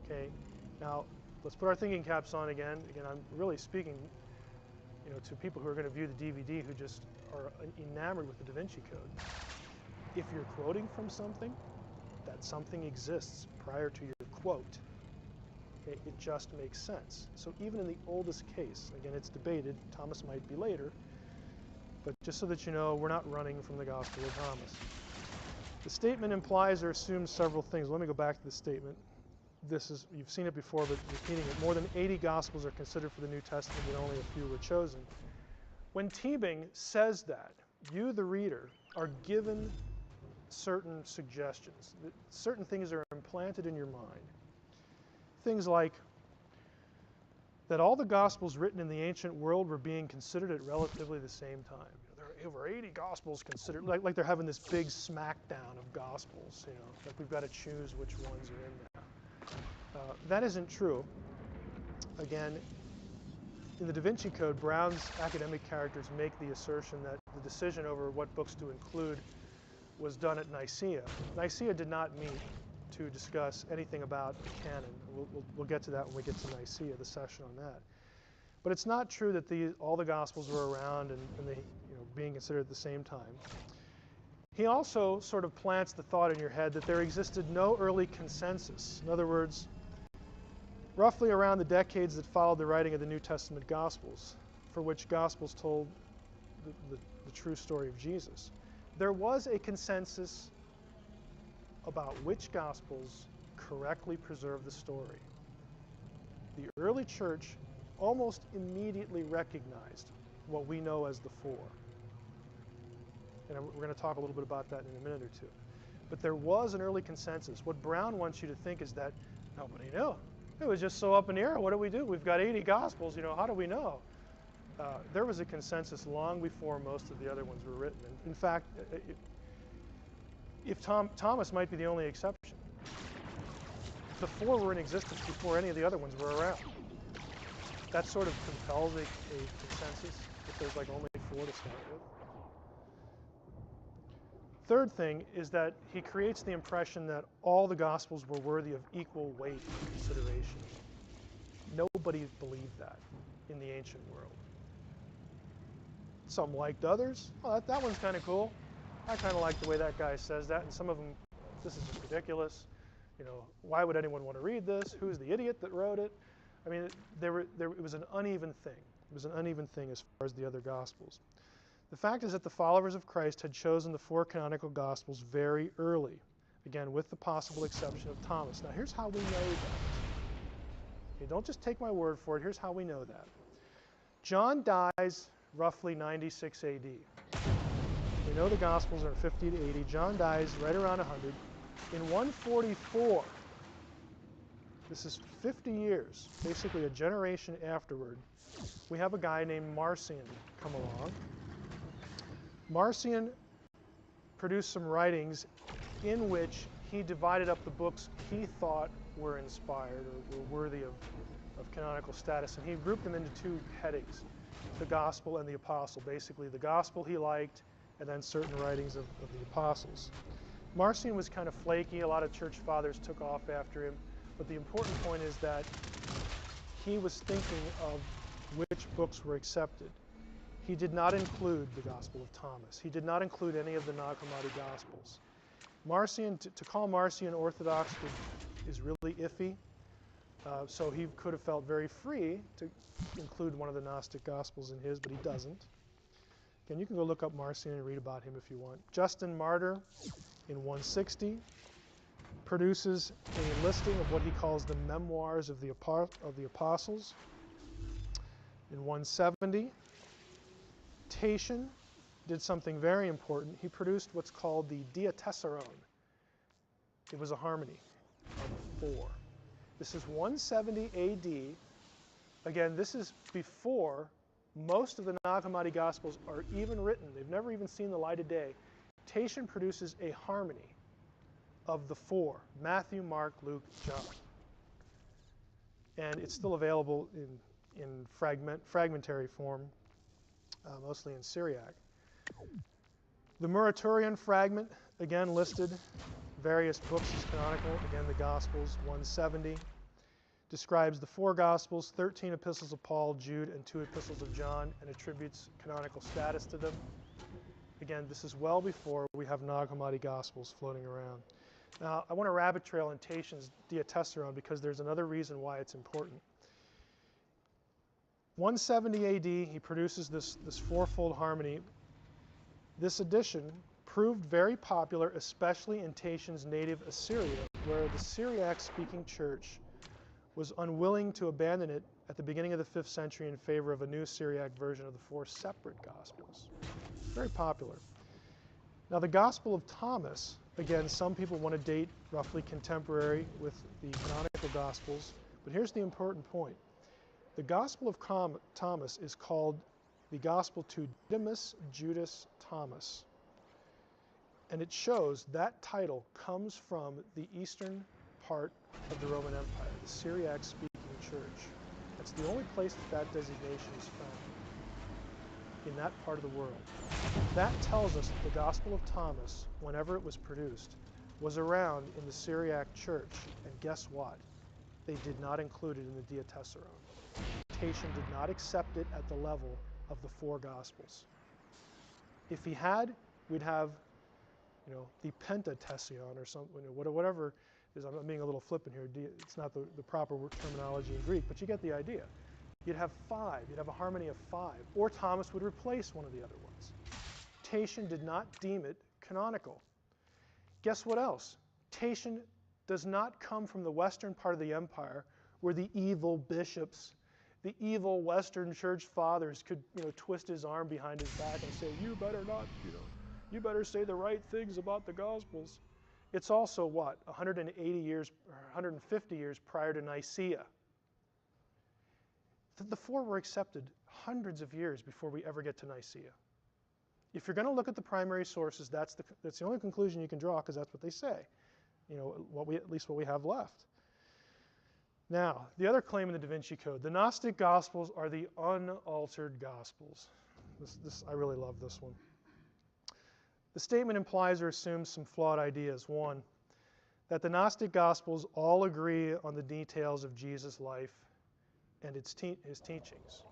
Okay, now let's put our thinking caps on again. Again, I'm really speaking, to people who are going to view the DVD who just are enamored with the Da Vinci Code. If you're quoting from something, that something exists prior to your quote. Okay, it just makes sense. So even in the oldest case, again, it's debated. Thomas might be later, but just so that you know, we're not running from the Gospel of Thomas. The statement implies or assumes several things. Let me go back to the statement. You've seen it before, but repeating it. More than 80 Gospels are considered for the New Testament, and only a few were chosen. When Teebing says that, you, the reader, are given certain suggestions. Certain things are implanted in your mind. Things like that all the Gospels written in the ancient world were being considered at relatively the same time. There are over 80 Gospels considered, like they're having this big smackdown of Gospels, like we've got to choose which ones are in there. That isn't true. Again, in the Da Vinci Code, Brown's academic characters make the assertion that the decision over what books to include was done at Nicaea. Nicaea did not meet to discuss anything about the canon. We'll get to that when we get to Nicaea, the session on that. But it's not true that all the Gospels were around and they, being considered at the same time. He also sort of plants the thought in your head that there existed no early consensus. In other words, roughly around the decades that followed the writing of the New Testament Gospels, for which Gospels told the true story of Jesus, there was a consensus about which Gospels correctly preserve the story. The early church almost immediately recognized what we know as the four. And we're going to talk a little bit about that in a minute or two. But there was an early consensus. What Brown wants you to think is that nobody knew. It was just so up in the air. What do we do? We've got 80 Gospels. How do we know? There was a consensus long before most of the other ones were written. And in fact, if Thomas might be the only exception. The four were in existence before any of the other ones were around. That sort of compels a consensus if there's like only four to start with. Third thing is that he creates the impression that all the Gospels were worthy of equal weight and consideration. Nobody believed that in the ancient world. Some liked others. Well, that one's kind of cool. I kind of like the way that guy says that. And some of them, this is just ridiculous. Why would anyone want to read this? Who's the idiot that wrote it? I mean, it was an uneven thing. It was an uneven thing as far as the other Gospels. The fact is that the followers of Christ had chosen the 4 canonical Gospels very early, again, with the possible exception of Thomas. Now, here's how we know that. Okay, don't just take my word for it. Here's how we know that. John dies roughly 96 AD. We know the Gospels are 50 to 80. John dies right around 100. In 144, this is 50 years, basically a generation afterward, we have a guy named Marcion come along. Marcion produced some writings in which he divided up the books he thought were inspired or were worthy of canonical status, and he grouped them into 2 headings, the Gospel and the Apostle. Basically, the Gospel he liked, and then certain writings of the Apostles. Marcion was kind of flaky. A lot of church fathers took off after him, but the important point is that he was thinking of which books were accepted. He did not include the Gospel of Thomas. He did not include any of the Nag Hammadi Gospels. Marcion, to call Marcion orthodox is really iffy, so he could have felt very free to include one of the Gnostic Gospels in his, but he doesn't. Again, you can go look up Marcion and read about him if you want. Justin Martyr, in 160, produces a listing of what he calls the Memoirs of the Apostles. In 170, Tatian did something very important. He produced what's called the Diatessaron. It was a harmony of 4. This is 170 AD. Again, this is before most of the Nag Hammadi Gospels are even written. They've never even seen the light of day. Tatian produces a harmony of the 4, Matthew, Mark, Luke, John. And it's still available in fragmentary form, mostly in Syriac. The Muratorian fragment, again listed various books as canonical, again the Gospels, 170. Describes the 4 Gospels, 13 epistles of Paul, Jude, and 2 epistles of John, and attributes canonical status to them. Again, this is well before we have Nag Hammadi Gospels floating around. Now, I want to rabbit trail in Tatian's Diatessaron because there's another reason why it's important. 170 AD, he produces this 4-fold harmony. This edition proved very popular, especially in Tatian's native Assyria, where the Syriac-speaking church was unwilling to abandon it at the beginning of the 5th century in favor of a new Syriac version of the 4 separate Gospels. Very popular. Now, the Gospel of Thomas, again, some people want to date roughly contemporary with the canonical Gospels, but here's the important point. The Gospel of Thomas is called the Gospel to Didymus Judas Thomas. And it shows that title comes from the eastern part of the Roman Empire, the Syriac-speaking church. That's the only place that designation is found, in that part of the world. That tells us that the Gospel of Thomas, whenever it was produced, was around in the Syriac church. And guess what? They did not include it in the Diatessaron. Tatian did not accept it at the level of the 4 Gospels. If he had, we'd have, the Pentatession or something, whatever it is. I'm being a little flippant here. It's not the proper terminology in Greek, but you get the idea. You'd have 5. You'd have a harmony of 5. Or Thomas would replace one of the other ones. Tatian did not deem it canonical. Guess what else? Tatian does not come from the western part of the empire where the evil bishops, the evil Western church fathers could, twist his arm behind his back and say, you better not, you better say the right things about the Gospels. It's also what? 180 years, or 150 years prior to Nicaea. The 4 were accepted hundreds of years before we ever get to Nicaea. If you're going to look at the primary sources, that's the only conclusion you can draw, because that's what they say. At least what we have left. Now, the other claim in the Da Vinci Code, the Gnostic Gospels are the unaltered Gospels. I really love this one. The statement implies or assumes some flawed ideas. 1, that the Gnostic Gospels all agree on the details of Jesus' life and his teachings.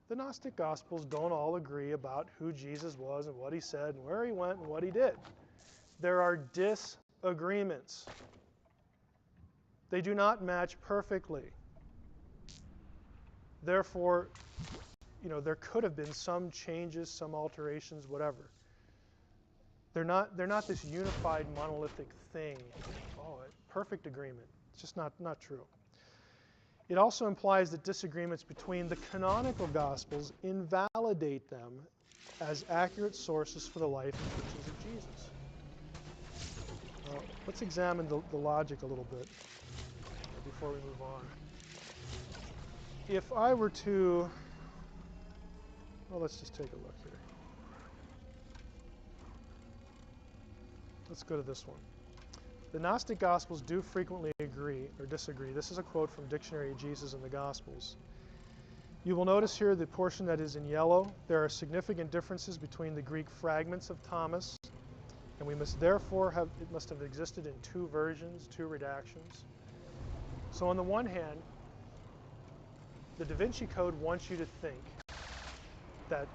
The Gnostic Gospels don't all agree about who Jesus was and what he said and where he went and what he did. There are disagreements. They do not match perfectly. Therefore, there could have been some changes, some alterations, whatever. They're not this unified monolithic thing. Oh, perfect agreement. It's just not true. It also implies that disagreements between the canonical Gospels invalidate them as accurate sources for the life and teachings of Jesus. Let's examine the logic a little bit before we move on. If I were to, well, let's just take a look here. Let's go to this one. The Gnostic Gospels do frequently agree or disagree. This is a quote from Dictionary of Jesus and the Gospels. You will notice here the portion that is in yellow. There are significant differences between the Greek fragments of Thomas, and we must therefore have, it must have existed in two versions, two redactions. So on the one hand, the Da Vinci Code wants you to think that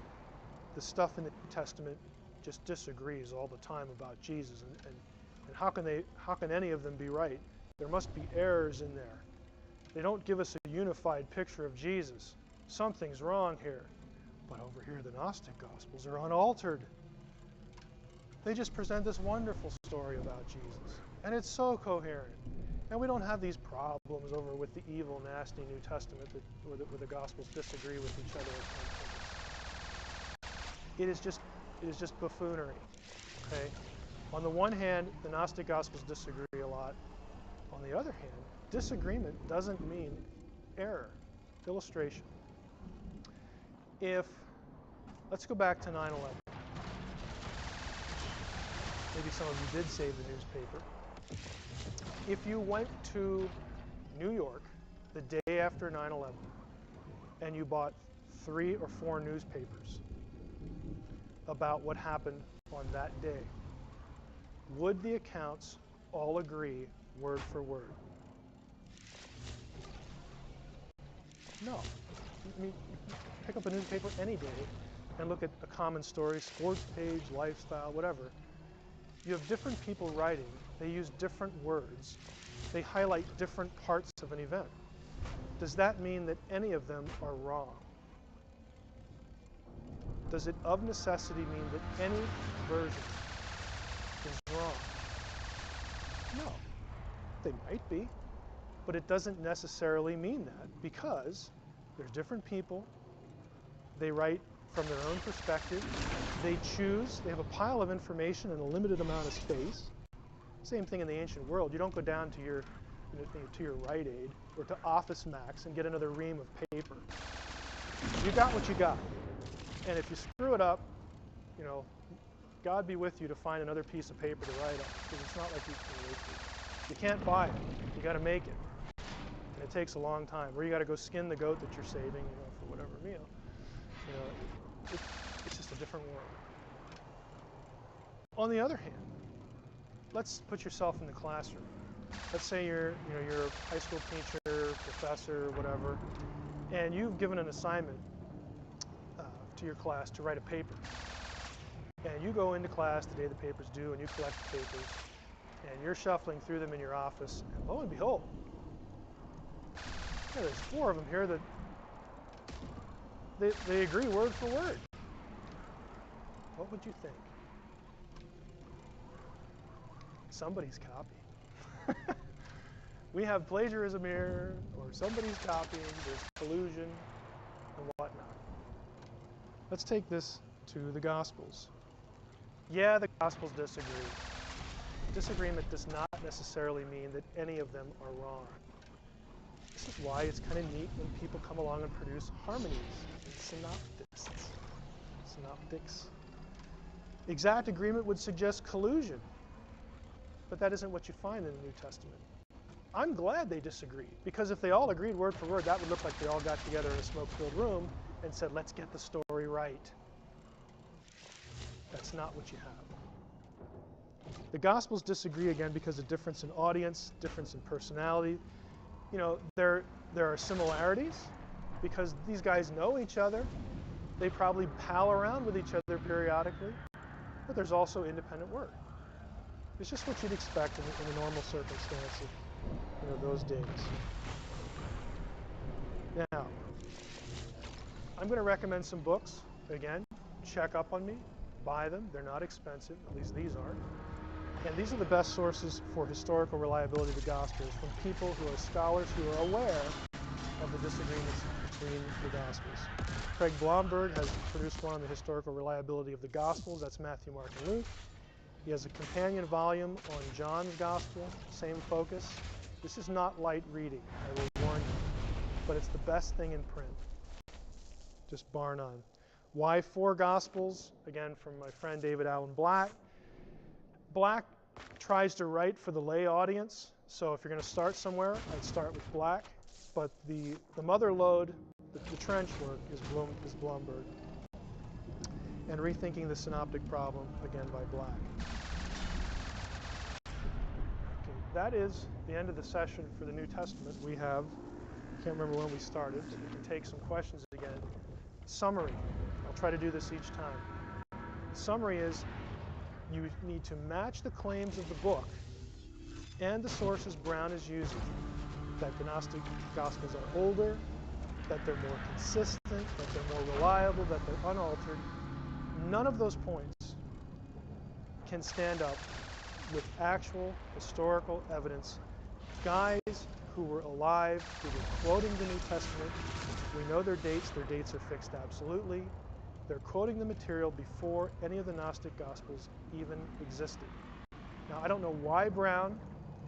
the stuff in the New Testament just disagrees all the time about Jesus, and how can any of them be right? There must be errors in there. They don't give us a unified picture of Jesus. Something's wrong here. But over here, the Gnostic Gospels are unaltered. They just present this wonderful story about Jesus, and it's so coherent. And we don't have these problems over with the evil, nasty New Testament where the Gospels disagree with each other at some point. It is just buffoonery. Okay? On the one hand, the Gnostic Gospels disagree a lot. On the other hand, disagreement doesn't mean error. Illustration. Let's go back to 9/11. Maybe some of you did save the newspaper. If you went to New York the day after 9/11 and you bought 3 or 4 newspapers about what happened on that day, would the accounts all agree word for word? No. I mean, pick up a newspaper any day and look at a common story, sports page, lifestyle, whatever. You have different people writing. They use different words. They highlight different parts of an event. Does that mean that any of them are wrong? Does it of necessity mean that any version is wrong? No. They might be, but it doesn't necessarily mean that, because there's different people. They write from their own perspective. They have a pile of information in a limited amount of space. Same thing in the ancient world. You don't go down to your Rite Aid or to Office Max and get another ream of paper. You got what you got. And if you screw it up, God be with you to find another piece of paper to write on, because it's not like you can't buy it. You got to make it. And it takes a long time. Or you got to go skin the goat that you're saving, for whatever meal. It's just a different world. On the other hand, let's put yourself in the classroom. Let's say you're a high school teacher, professor, whatever, and you've given an assignment to your class to write a paper. And you go into class the day the paper's due, and you collect the papers, and you're shuffling through them in your office, and lo and behold, there's 4 of them here that they agree word for word. What would you think? Somebody's copying. We have plagiarism here, or somebody's copying, there's collusion, and whatnot. Let's take this to the Gospels. Yeah, the Gospels disagree. Disagreement does not necessarily mean that any of them are wrong. This is why it's kind of neat when people come along and produce harmonies and synoptics. Exact agreement would suggest collusion, but that isn't what you find in the New Testament. I'm glad they disagreed, because if they all agreed word for word, that would look like they all got together in a smoke-filled room and said, let's get the story right. That's not what you have. The Gospels disagree again because of difference in audience, difference in personality. There are similarities because these guys know each other. They probably pal around with each other periodically, but there's also independent work. It's just what you'd expect in the normal circumstance of those days. Now, I'm going to recommend some books. Again, check up on me, buy them. They're not expensive, at least these aren't. And these are the best sources for historical reliability of the Gospels from people who are scholars who are aware of the disagreements between the Gospels. Craig Blomberg has produced one on the historical reliability of the Gospels. That's Matthew, Mark, and Luke. He has a companion volume on John's Gospel, same focus. This is not light reading, I will warn you, but it's the best thing in print, just bar none. Why 4 Gospels? Again, from my friend David Allen Black. Black tries to write for the lay audience, so if you're going to start somewhere, I'd start with Black. But the mother lode, the trench work, is Blomberg. And Rethinking the Synoptic Problem, again by Black. Okay, that is the end of the session for the New Testament. We have, I can't remember when we started, but we can take some questions again. Summary. I'll try to do this each time. Summary is, you need to match the claims of the book and the sources Brown is using, that the Gnostic Gospels are older, that they're more consistent, that they're more reliable, that they're unaltered. None of those points can stand up with actual historical evidence. Guys who were alive, who were quoting the New Testament, we know their dates are fixed absolutely. They're quoting the material before any of the Gnostic Gospels even existed. Now, I don't know why Brown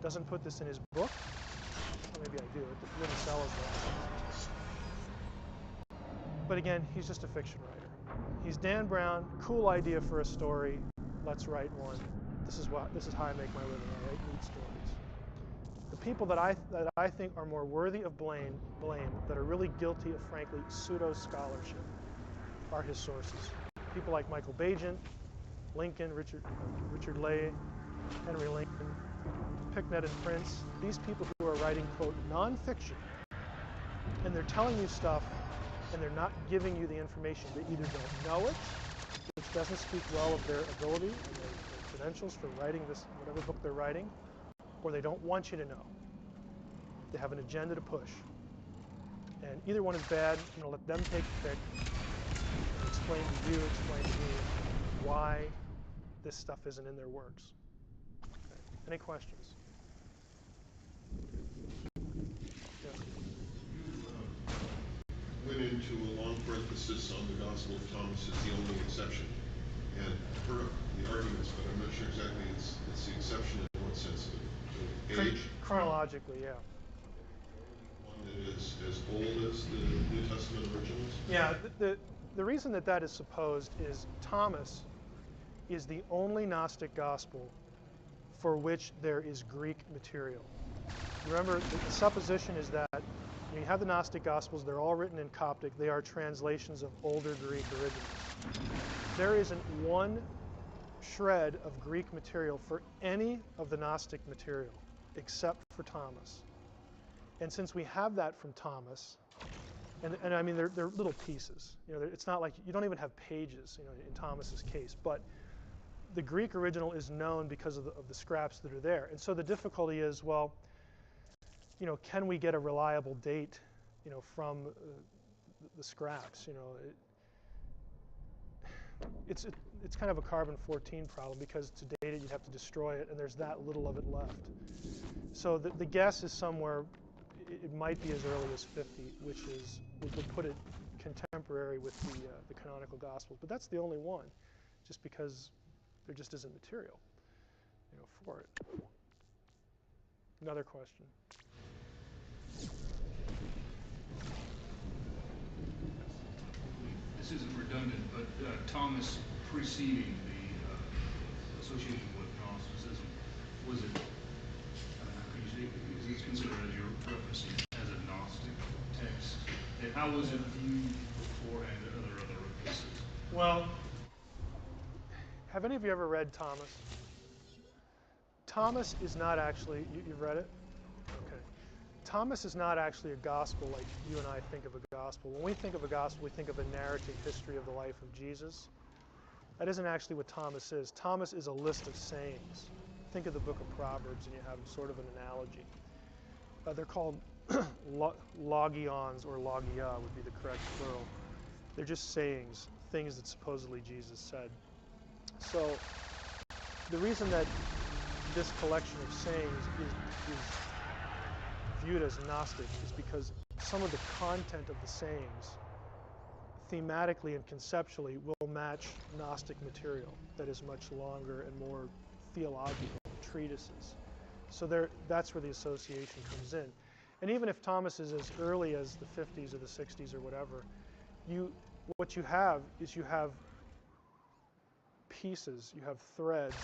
doesn't put this in his book. Or maybe I do, it wouldn't sell as well. But again, he's just a fiction writer. He's Dan Brown, cool idea for a story, let's write one. This is how I make my living, I write neat stories. The people that I think are more worthy of blame, that are really guilty of, frankly, pseudo-scholarship, are his sources. People like Michael Bagent, Lincoln, Richard Lay, Henry Lincoln, Picknett and Prince, these people who are writing, quote, nonfiction, and they're telling you stuff and they're not giving you the information. They either don't know it, which doesn't speak well of their ability and their credentials for writing this, whatever book they're writing, or they don't want you to know. They have an agenda to push. And either one is bad. I'm going to let them take the pick and explain to you, explain to me why this stuff isn't in their works. Okay. Any questions? Yes. Went into a long parenthesis on the Gospel of Thomas as the only exception. And heard the arguments, but I'm not sure exactly it's the exception in what sense. Age? Chronologically, yeah. One that is as old as the New Testament originals? Yeah, the reason that is supposed is Thomas is the only Gnostic gospel for which there is Greek material. Remember, the supposition is that when you have the Gnostic Gospels, they're all written in Coptic. They are translations of older Greek originals. There isn't one shred of Greek material for any of the Gnostic material except for Thomas. And since we have that from Thomas, and I mean, they're little pieces. You know, it's not like you don't even have pages, you know, in Thomas's case. But the Greek original is known because of the scraps that are there. And so the difficulty is, well, you know, can we get a reliable date, you know, from the scraps? You know, it's kind of a carbon-14 problem because to date it you'd have to destroy it, and there's that little of it left. So the guess is somewhere, it might be as early as 50, which is would put it contemporary with the canonical Gospels. But that's the only one, just because there just isn't material, you know, for it. Another question. This isn't redundant, but Thomas preceding the association with Gnosticism, was it, is it considered as you're referencing as a Gnostic text? And how was it viewed beforehand at other places? Well, have any of you ever read Thomas? Thomas is not actually, you've read it? Okay. Thomas is not actually a gospel like you and I think of a gospel. When we think of a gospel, we think of a narrative history of the life of Jesus. That isn't actually what Thomas is. Thomas is a list of sayings. Think of the book of Proverbs and you have sort of an analogy. They're called logions, or logia would be the correct plural. They're just sayings, things that supposedly Jesus said. So the reason that this collection of sayings is viewed as Gnostic is because some of the content of the sayings, thematically and conceptually, will match Gnostic material that is much longer and more theological treatises. So that's where the association comes in. And even if Thomas is as early as the 50s or the 60s or whatever, what you have is you have pieces, you have threads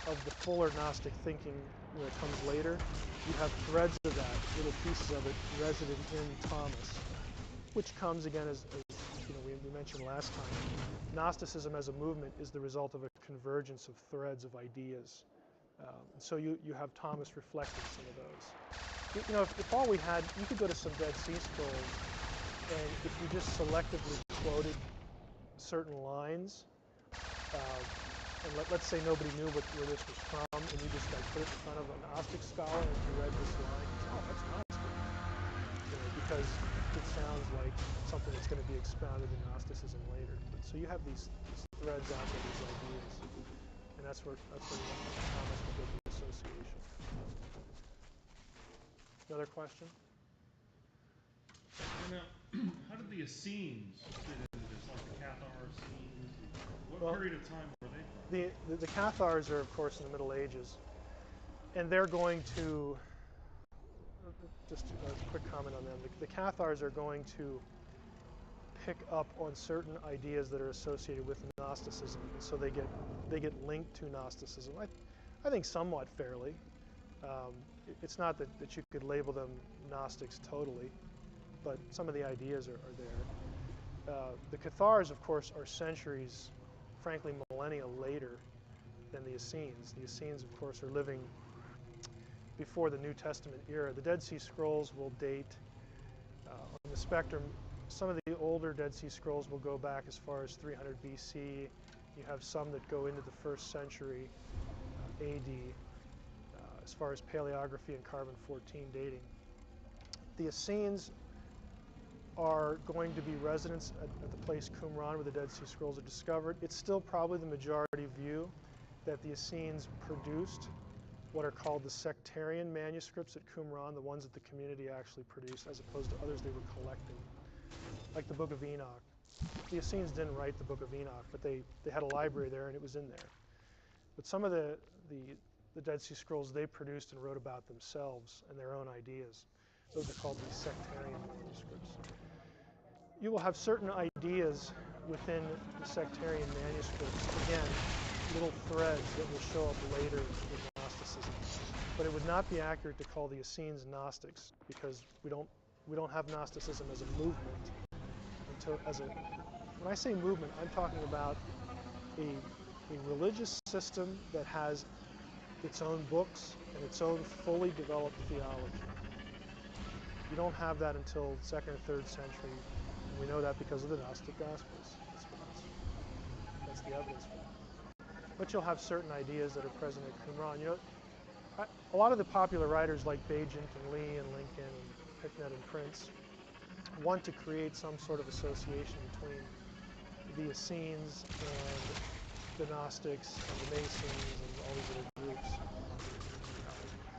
of the fuller Gnostic thinking when it comes later. You have threads of that, little pieces of it resident in Thomas, which comes again as we mentioned last time. Gnosticism as a movement is the result of a convergence of threads of ideas. So you have Thomas reflecting some of those. If all we had, you could go to some Dead Sea Scrolls, and if you just selectively quoted certain lines, and let's say nobody knew where this was from, and you just put it in front of a Gnostic scholar, and you read this line, you say, oh, that's Gnostic. Because it sounds like something that's going to be expounded in Gnosticism later. So you have these threads out there, these ideas, and that's where Thomas will get the association. Another question? Now, how did the Essenes fit into this, like the Cathar Essenes? What period of time were they from? The Cathars are, of course, in the Middle Ages, and they're going to, just a quick comment on them, the Cathars are going to pick up on certain ideas that are associated with Gnosticism, and so they get linked to Gnosticism. I think somewhat fairly. It's not that you could label them Gnostics totally, but some of the ideas are there. The Cathars, of course, are centuries, frankly millennia later than the Essenes. The Essenes, of course, are living before the New Testament era. The Dead Sea Scrolls will date on the spectrum. Some of the older Dead Sea Scrolls will go back as far as 300 BC. You have some that go into the 1st century AD, as far as paleography and carbon-14 dating. The Essenes are going to be residents at the place Qumran where the Dead Sea Scrolls are discovered. It's still probably the majority view that the Essenes produced what are called the sectarian manuscripts at Qumran, the ones that the community actually produced, as opposed to others they were collecting, like the Book of Enoch. The Essenes didn't write the Book of Enoch, but they had a library there and it was in there. But some of the Dead Sea Scrolls they produced and wrote about themselves and their own ideas. Those are called the sectarian manuscripts. You will have certain ideas within the sectarian manuscripts, again, little threads that will show up later with Gnosticism. But it would not be accurate to call the Essenes Gnostics because we don't have Gnosticism as a movement. When I say movement, I'm talking about a religious system that has its own books and its own fully developed theology. You don't have that until 2nd or 3rd century, and we know that because of the Gnostic Gospels. That's the evidence for that. But you'll have certain ideas that are present at Qumran. A lot of the popular writers like Bagent and Lee and Lincoln and Picknett and Prince want to create some sort of association between the Essenes and the Gnostics and the Masons and all these other groups.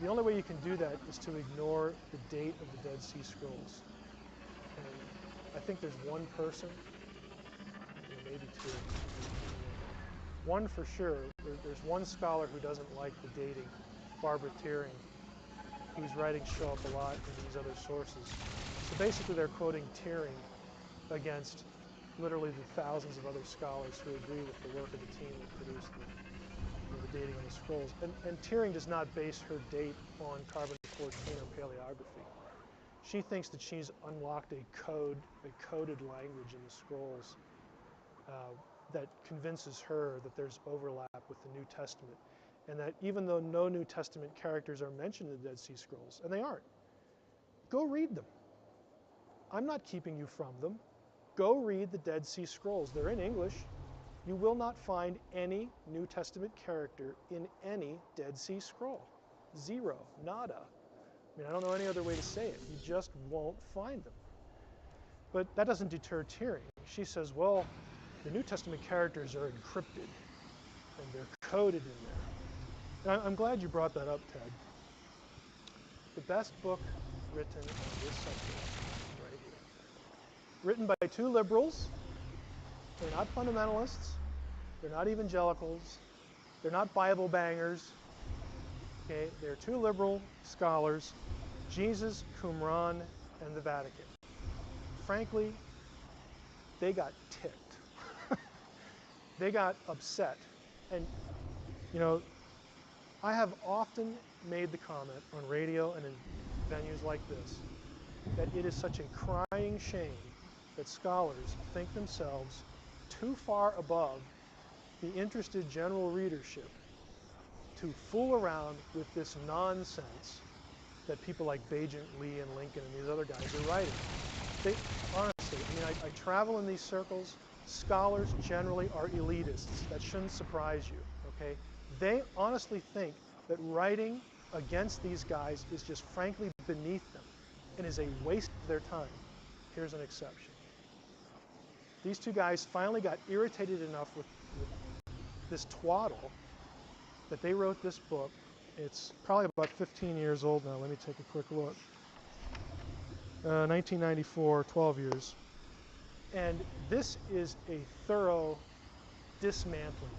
The only way you can do that is to ignore the date of the Dead Sea Scrolls. And I think there's one person, maybe two. One for sure, there's one scholar who doesn't like the dating, Barbara Thiering, whose writings show up a lot in these other sources. So basically they're quoting Thiering against literally the thousands of other scholars who agree with the work of the team that produced the dating on the scrolls. And Thiering does not base her date on carbon-14 or paleography. She thinks that she's unlocked a coded language in the scrolls that convinces her that there's overlap with the New Testament, and that even though no New Testament characters are mentioned in the Dead Sea Scrolls, and they aren't, go read them. I'm not keeping you from them. Go read the Dead Sea Scrolls. They're in English. You will not find any New Testament character in any Dead Sea Scroll. Zero. Nada. I mean, I don't know any other way to say it. You just won't find them. But that doesn't deter Thiering. She says, well, the New Testament characters are encrypted and they're coded in there. And I'm glad you brought that up, Ted. The best book written on this subject is right here. Written by two liberals. They're not fundamentalists. They're not evangelicals. They're not Bible bangers. Okay, they're two liberal scholars, Jesus, Qumran, and the Vatican. Frankly, they got ticked. They got upset. And, you know, I have often made the comment on radio and in venues like this that it is such a crying shame that scholars think themselves too far above the interested general readership to fool around with this nonsense that people like Bajent, Lee, and Lincoln and these other guys are writing. They, honestly, I mean, I travel in these circles. Scholars generally are elitists. That shouldn't surprise you, okay? They honestly think that writing against these guys is just frankly beneath them and is a waste of their time. Here's an exception. These two guys finally got irritated enough with this twaddle that they wrote this book. It's probably about 15 years old now. Let me take a quick look. 1994, 12 years. And this is a thorough dismantling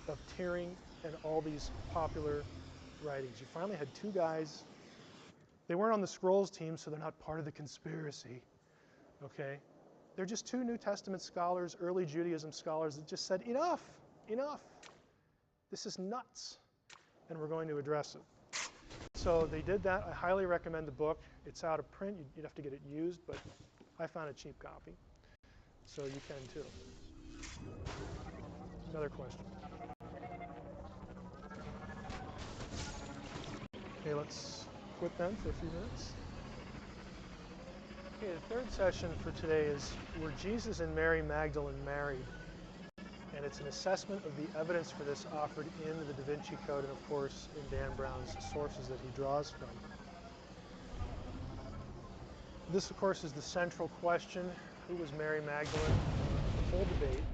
of Turing and all these popular writings. You finally had two guys. They weren't on the Scrolls team, so they're not part of the conspiracy. Okay? They're just two New Testament scholars, early Judaism scholars that just said, enough, enough. This is nuts, and we're going to address it. So they did that. I highly recommend the book. It's out of print. You'd have to get it used, but I found a cheap copy. So you can too. Another question. Okay, let's quit then for a few minutes. Okay, the third session for today is Were Jesus and Mary Magdalene married? And it's an assessment of the evidence for this offered in the Da Vinci Code and, of course, in Dan Brown's sources that he draws from. This, of course, is the central question. Who was Mary Magdalene? The whole debate.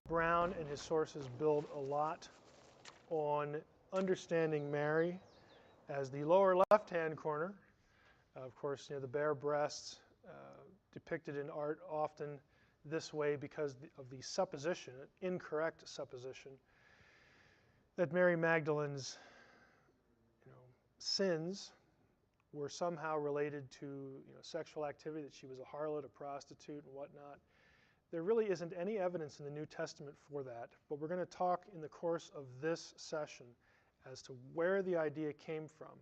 Brown and his sources build a lot on understanding Mary as the lower left-hand corner. Of course, you know, the bare breasts depicted in art often this way because of the supposition, incorrect supposition, that Mary Magdalene's sins were somehow related to sexual activity, that she was a harlot, a prostitute, and whatnot. There really isn't any evidence in the New Testament for that, but we're going to talk in the course of this session as to where the idea came from.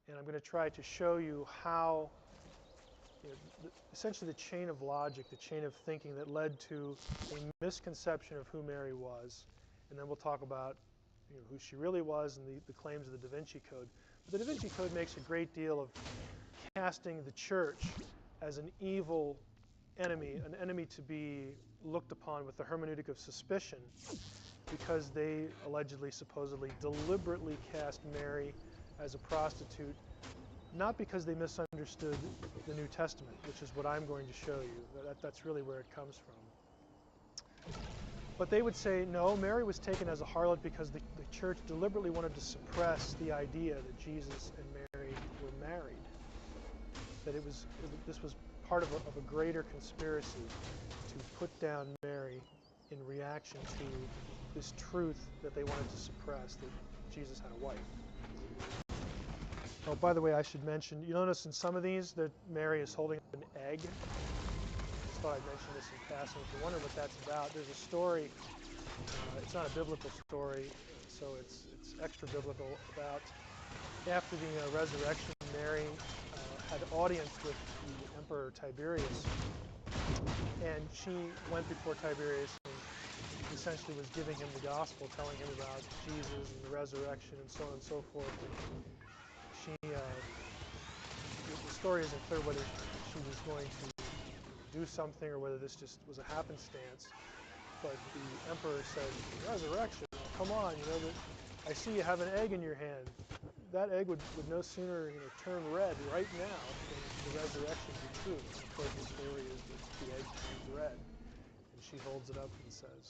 And I'm going to try to show you how, essentially the chain of logic, the chain of thinking that led to a misconception of who Mary was. And then we'll talk about who she really was and the claims of the Da Vinci Code. But the Da Vinci Code makes a great deal of casting the church as an evil enemy, an enemy to be looked upon with the hermeneutic of suspicion, because they allegedly, supposedly, deliberately cast Mary as a prostitute, not because they misunderstood the New Testament, which is what I'm going to show you. That's really where it comes from. But they would say, no, Mary was taken as a harlot because the church deliberately wanted to suppress the idea that Jesus and Mary were married. That this was part of a greater conspiracy to put down Mary in reaction to this truth that they wanted to suppress, that Jesus had a wife. Oh, by the way, I should mention, you notice in some of these that Mary is holding an egg. I just thought I'd mention this in passing. If you wonder what that's about, there's a story, it's not a biblical story, so it's extra biblical, about after the resurrection, Mary had audience with the Emperor Tiberius, and she went before Tiberius and essentially was giving him the gospel, telling him about Jesus and the resurrection and so on and so forth. And the story isn't clear whether she was going to do something or whether this just was a happenstance, but the emperor said, resurrection, come on, I see you have an egg in your hand. that egg would no sooner turn red right now than the resurrection be true. And of course, the story is that the egg turns red, and she holds it up and says,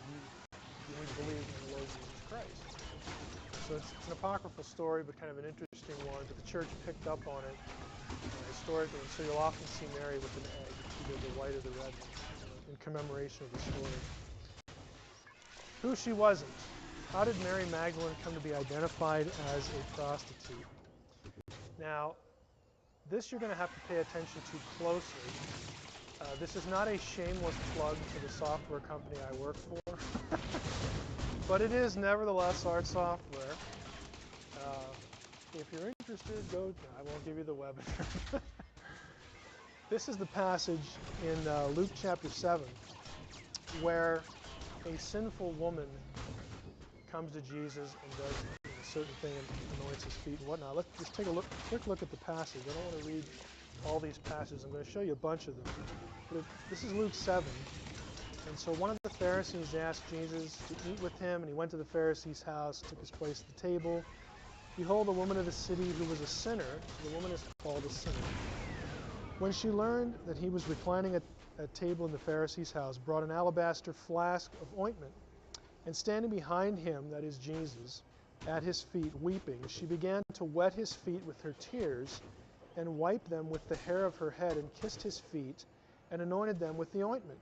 you need to believe in the Lord Jesus Christ. So it's an apocryphal story, but kind of an interesting one. But the church picked up on it historically, and so you'll often see Mary with an egg, either the white or the red one, in commemoration of the story. Who she wasn't. How did Mary Magdalene come to be identified as a prostitute? Now, this you're going to have to pay attention to closely. This is not a shameless plug for the software company I work for, but it is nevertheless our software. If you're interested, I won't give you the web address. This is the passage in Luke chapter 7 where a sinful woman comes to Jesus and does a certain thing and anoints his feet and whatnot. Let's just take a quick look at the passage. I don't want to read all these passages. I'm going to show you a bunch of them. But this is Luke 7. And so one of the Pharisees asked Jesus to eat with him, and he went to the Pharisee's house, took his place at the table. Behold, a woman of the city who was a sinner, so the woman is called a sinner, when she learned that he was reclining at table in the Pharisee's house, brought an alabaster flask of ointment, and standing behind him, that is Jesus, at his feet, weeping, she began to wet his feet with her tears, and wiped them with the hair of her head, and kissed his feet, and anointed them with the ointment.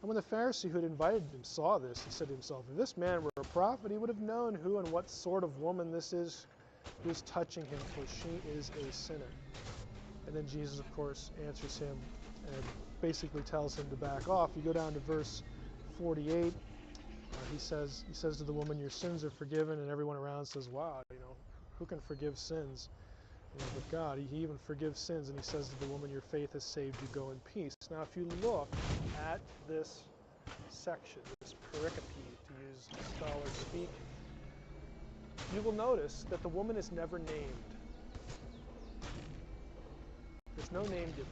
And when the Pharisee who had invited him saw this, he said to himself, if this man were a prophet, he would have known who and what sort of woman this is who is touching him, for she is a sinner. And then Jesus, of course, answers him and basically tells him to back off. You go down to verse 48. He says to the woman, your sins are forgiven, and everyone around says, wow, who can forgive sins? But God, he even forgives sins, and he says to the woman, your faith has saved you, go in peace. Now, if you look at this section, this pericope, to use scholar speak, you will notice that the woman is never named. There's no name given.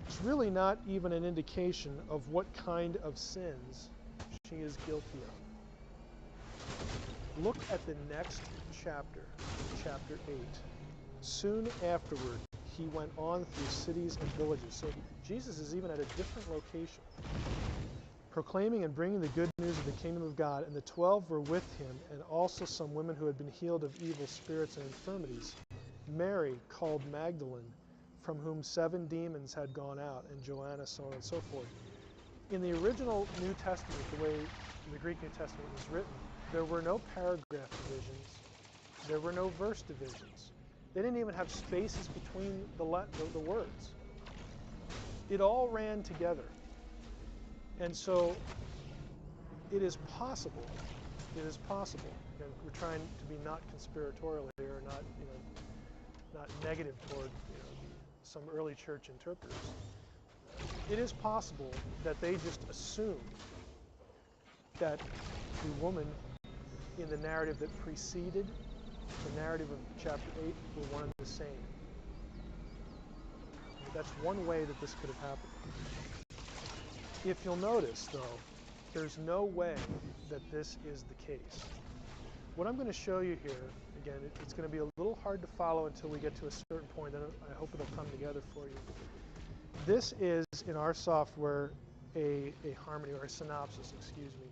It's really not even an indication of what kind of sins she is guilty of. Look at the next chapter, chapter 8. Soon afterward, he went on through cities and villages. So Jesus is even at a different location, proclaiming and bringing the good news of the kingdom of God. And the 12 were with him, and also some women who had been healed of evil spirits and infirmities. Mary, called Magdalene, from whom 7 demons had gone out, and Joanna, so on and so forth. In the original New Testament, the way the Greek New Testament was written, there were no paragraph divisions. There were no verse divisions. They didn't even have spaces between the words. It all ran together. And so it is possible, and we're trying to be not conspiratorial here, not negative toward some early church interpreters. It is possible that they just assumed that the woman in the narrative that preceded the narrative of chapter 8 were one and the same. That's one way that this could have happened. If you'll notice, though, there's no way that this is the case. What I'm going to show you here, again, it's going to be a little hard to follow until we get to a certain point, then I hope it'll come together for you. This is, in our software, a harmony, or a synopsis, excuse me.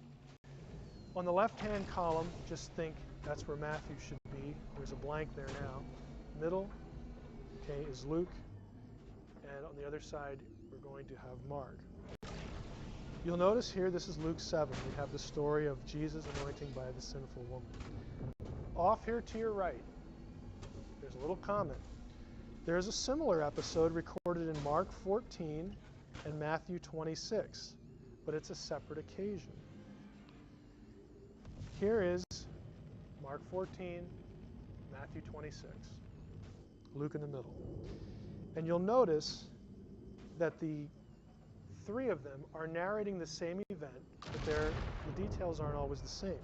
On the left-hand column, just think that's where Matthew should be. There's a blank there now. Middle, okay, is Luke. And on the other side, we're going to have Mark. You'll notice here, this is Luke 7. We have the story of Jesus anointing by the sinful woman. Off here to your right, there's a little comment. There's a similar episode recorded in Mark 14 and Matthew 26, but it's a separate occasion. Here is Mark 14, Matthew 26, Luke in the middle. And you'll notice that the 3 of them are narrating the same event, but the details aren't always the same.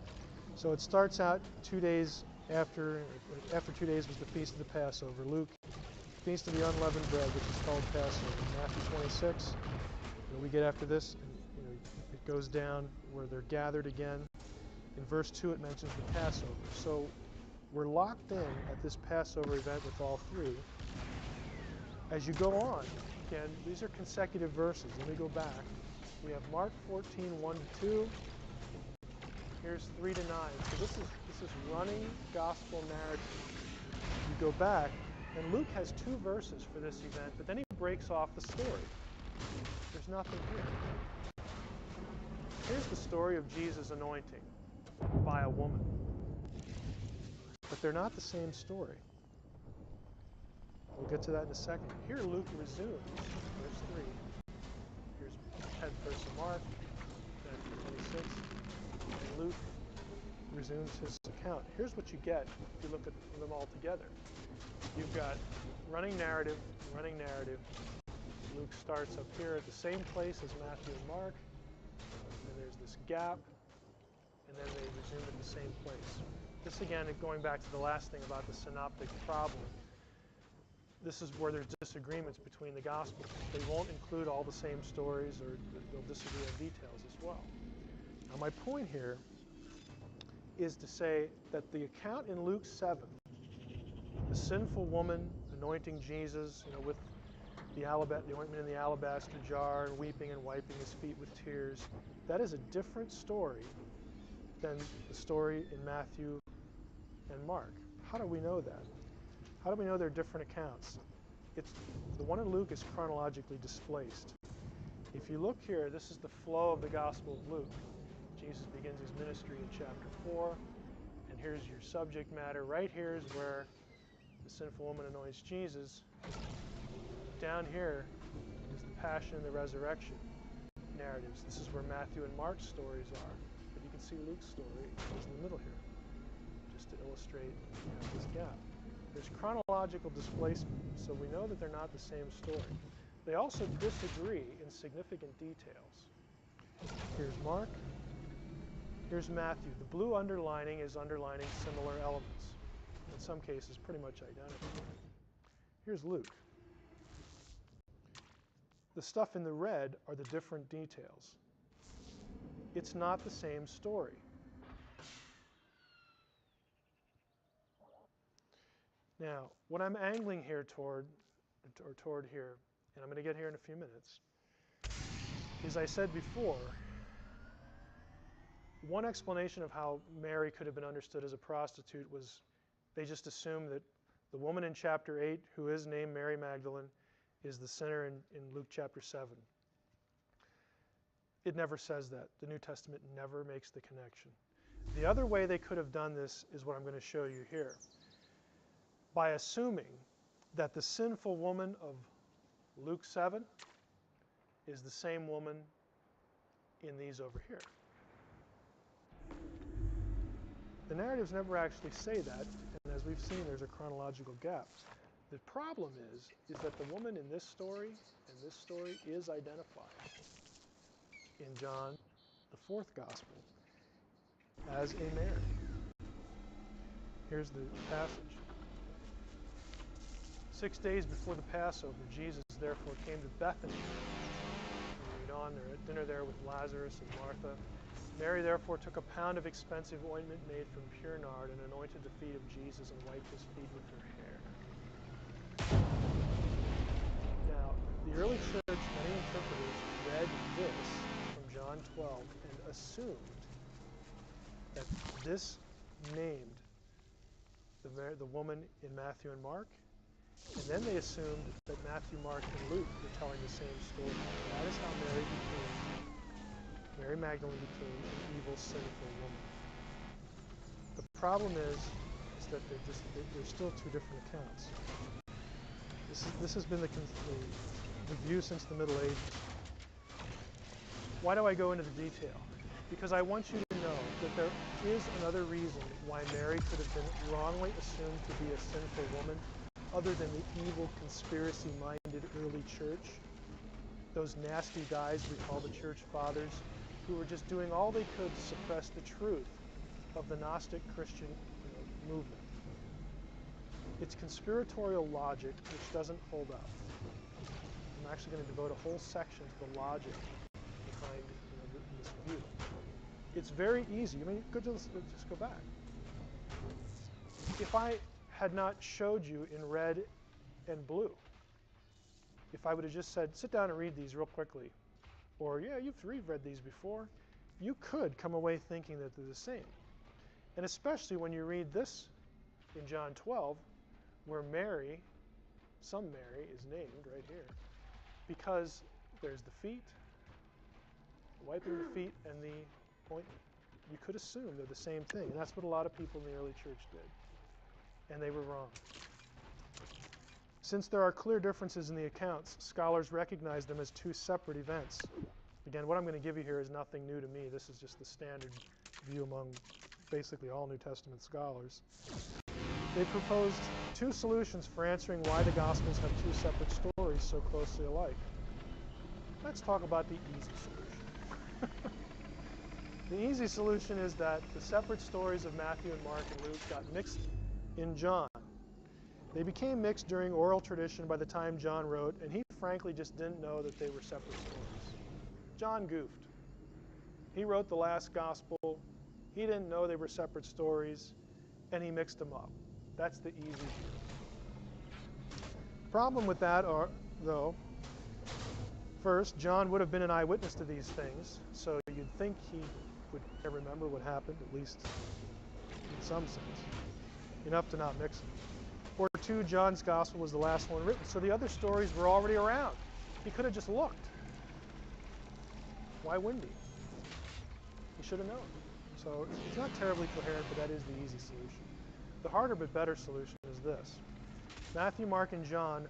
So it starts out 2 days after 2 days was the Feast of the Passover. Luke, Feast of the Unleavened Bread, which is called Passover. Matthew 26, we get after this, and it goes down where they're gathered again. In verse 2, it mentions the Passover. So we're locked in at this Passover event with all three. As you go on, again, these are consecutive verses. Let me go back. We have Mark 14, 1 to 2. Here's 3 to 9. So this is running gospel narrative. You go back, and Luke has 2 verses for this event, but then he breaks off the story. There's nothing here. Here's the story of Jesus' anointing by a woman. But they're not the same story. We'll get to that in a second. Here Luke resumes, verse 3. Here's 10th verse of Mark, Matthew 26. And Luke resumes his account. Here's what you get if you look at them all together. You've got running narrative. Luke starts up here at the same place as Matthew and Mark. And there's this gap. And then they resume at the same place. This again, going back to the last thing about the synoptic problem, this is where there's disagreements between the Gospels. They won't include all the same stories, or they'll disagree on details as well. Now my point here is to say that the account in Luke 7, the sinful woman anointing Jesus, with the ointment in the alabaster jar, and weeping and wiping his feet with tears, that is a different story than the story in Matthew and Mark. How do we know that? How do we know they're different accounts? The one in Luke is chronologically displaced. If you look here, this is the flow of the Gospel of Luke. Jesus begins his ministry in chapter 4, and here's your subject matter. Right here is where the sinful woman anoints Jesus. Down here is the passion and the resurrection narratives. This is where Matthew and Mark's stories are. But you can see Luke's story is in the middle here, just to illustrate this gap. There's chronological displacement, so we know that they're not the same story. They also disagree in significant details. Here's Mark. Here's Matthew. The blue underlining is underlining similar elements. In some cases, pretty much identical. Here's Luke. The stuff in the red are the different details. It's not the same story. Now, what I'm angling here toward here, and I'm going to get here in a few minutes, is I said before, one explanation of how Mary could have been understood as a prostitute was they just assumed that the woman in chapter 8, who is named Mary Magdalene, is the sinner in Luke chapter 7. It never says that. The New Testament never makes the connection. The other way they could have done this is what I'm going to show you here. By assuming that the sinful woman of Luke 7 is the same woman in these over here. The narratives never actually say that, and as we've seen, there's a chronological gap. The problem is that the woman in this story and this story is identified in John, the 4th Gospel, as a Mary. Here's the passage. 6 days before the Passover, Jesus therefore came to Bethany. We read on, they're at dinner there with Lazarus and Martha. Mary therefore took a pound of expensive ointment made from pure nard and anointed the feet of Jesus and wiped his feet with her hair. Now, the early church, many interpreters, read this from John 12 and assumed that this named the woman in Matthew and Mark, and then they assumed that Matthew, Mark, and Luke were telling the same story. That is how Mary Magdalene became an evil, sinful woman. The problem is that they're still 2 different accounts. This has been the view since the Middle Ages. Why do I go into the detail? Because I want you to know that there is another reason why Mary could have been wrongly assumed to be a sinful woman, other than the evil, conspiracy-minded early church, those nasty guys we call the church fathers, who were just doing all they could to suppress the truth of the Gnostic Christian movement. It's conspiratorial logic which doesn't hold up. I'm actually going to devote a whole section to the logic behind this view. It's very easy. I mean, just go back. if I had not showed you in red and blue, if I would have just said, sit down and read these real quickly, or yeah, you've read these before, you could come away thinking that they're the same. And especially when you read this in John 12, where Mary, some Mary, is named right here, because there's the feet, wiping the feet, and the ointment. You could assume they're the same thing, and that's what a lot of people in the early church did. And they were wrong. Since there are clear differences in the accounts, scholars recognize them as two separate events. Again, what I'm going to give you here is nothing new to me. This is just the standard view among basically all New Testament scholars. They proposed two solutions for answering why the Gospels have two separate stories so closely alike. Let's talk about the easy solution. The easy solution is that the separate stories of Matthew and Mark and Luke got mixed in John. They became mixed during oral tradition by the time John wrote, and he frankly just didn't know that they were separate stories. John goofed. He wrote the last gospel. He didn't know they were separate stories, and he mixed them up. That's the easy view. Problem with that are, though, first, John would have been an eyewitness to these things, so you'd think he would remember what happened, at least in some sense, enough to not mix them. Or two, John's gospel was the last one written, so the other stories were already around. He could have just looked. Why wouldn't he? He should have known. So it's not terribly coherent, but that is the easy solution. The harder but better solution is this. Matthew, Mark, and John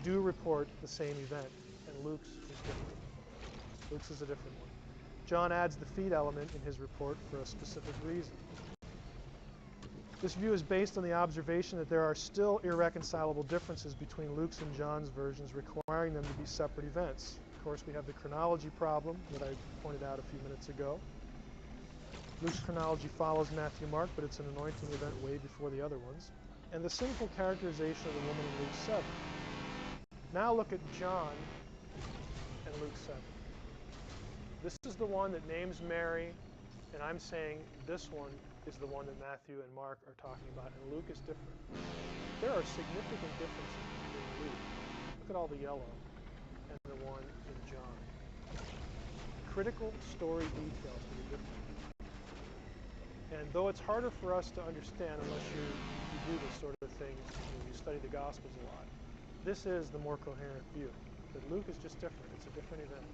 do report the same event, and Luke's is different. Luke's is a different one. John adds the feet element in his report for a specific reason. This view is based on the observation that there are still irreconcilable differences between Luke's and John's versions, requiring them to be separate events. Of course, we have the chronology problem that I pointed out a few minutes ago. Luke's chronology follows Matthew, Mark, but it's an anointing event way before the other ones. And the sinful characterization of the woman in Luke 7. Now look at John and Luke 7. This is the one that names Mary, and I'm saying this one is the one that Matthew and Mark are talking about, and Luke is different. There are significant differences between Luke. Look at all the yellow, and the one in John. Critical story details that are different. And though it's harder for us to understand unless you do this sort of thing, you study the Gospels a lot, this is the more coherent view, that Luke is just different. It's a different event.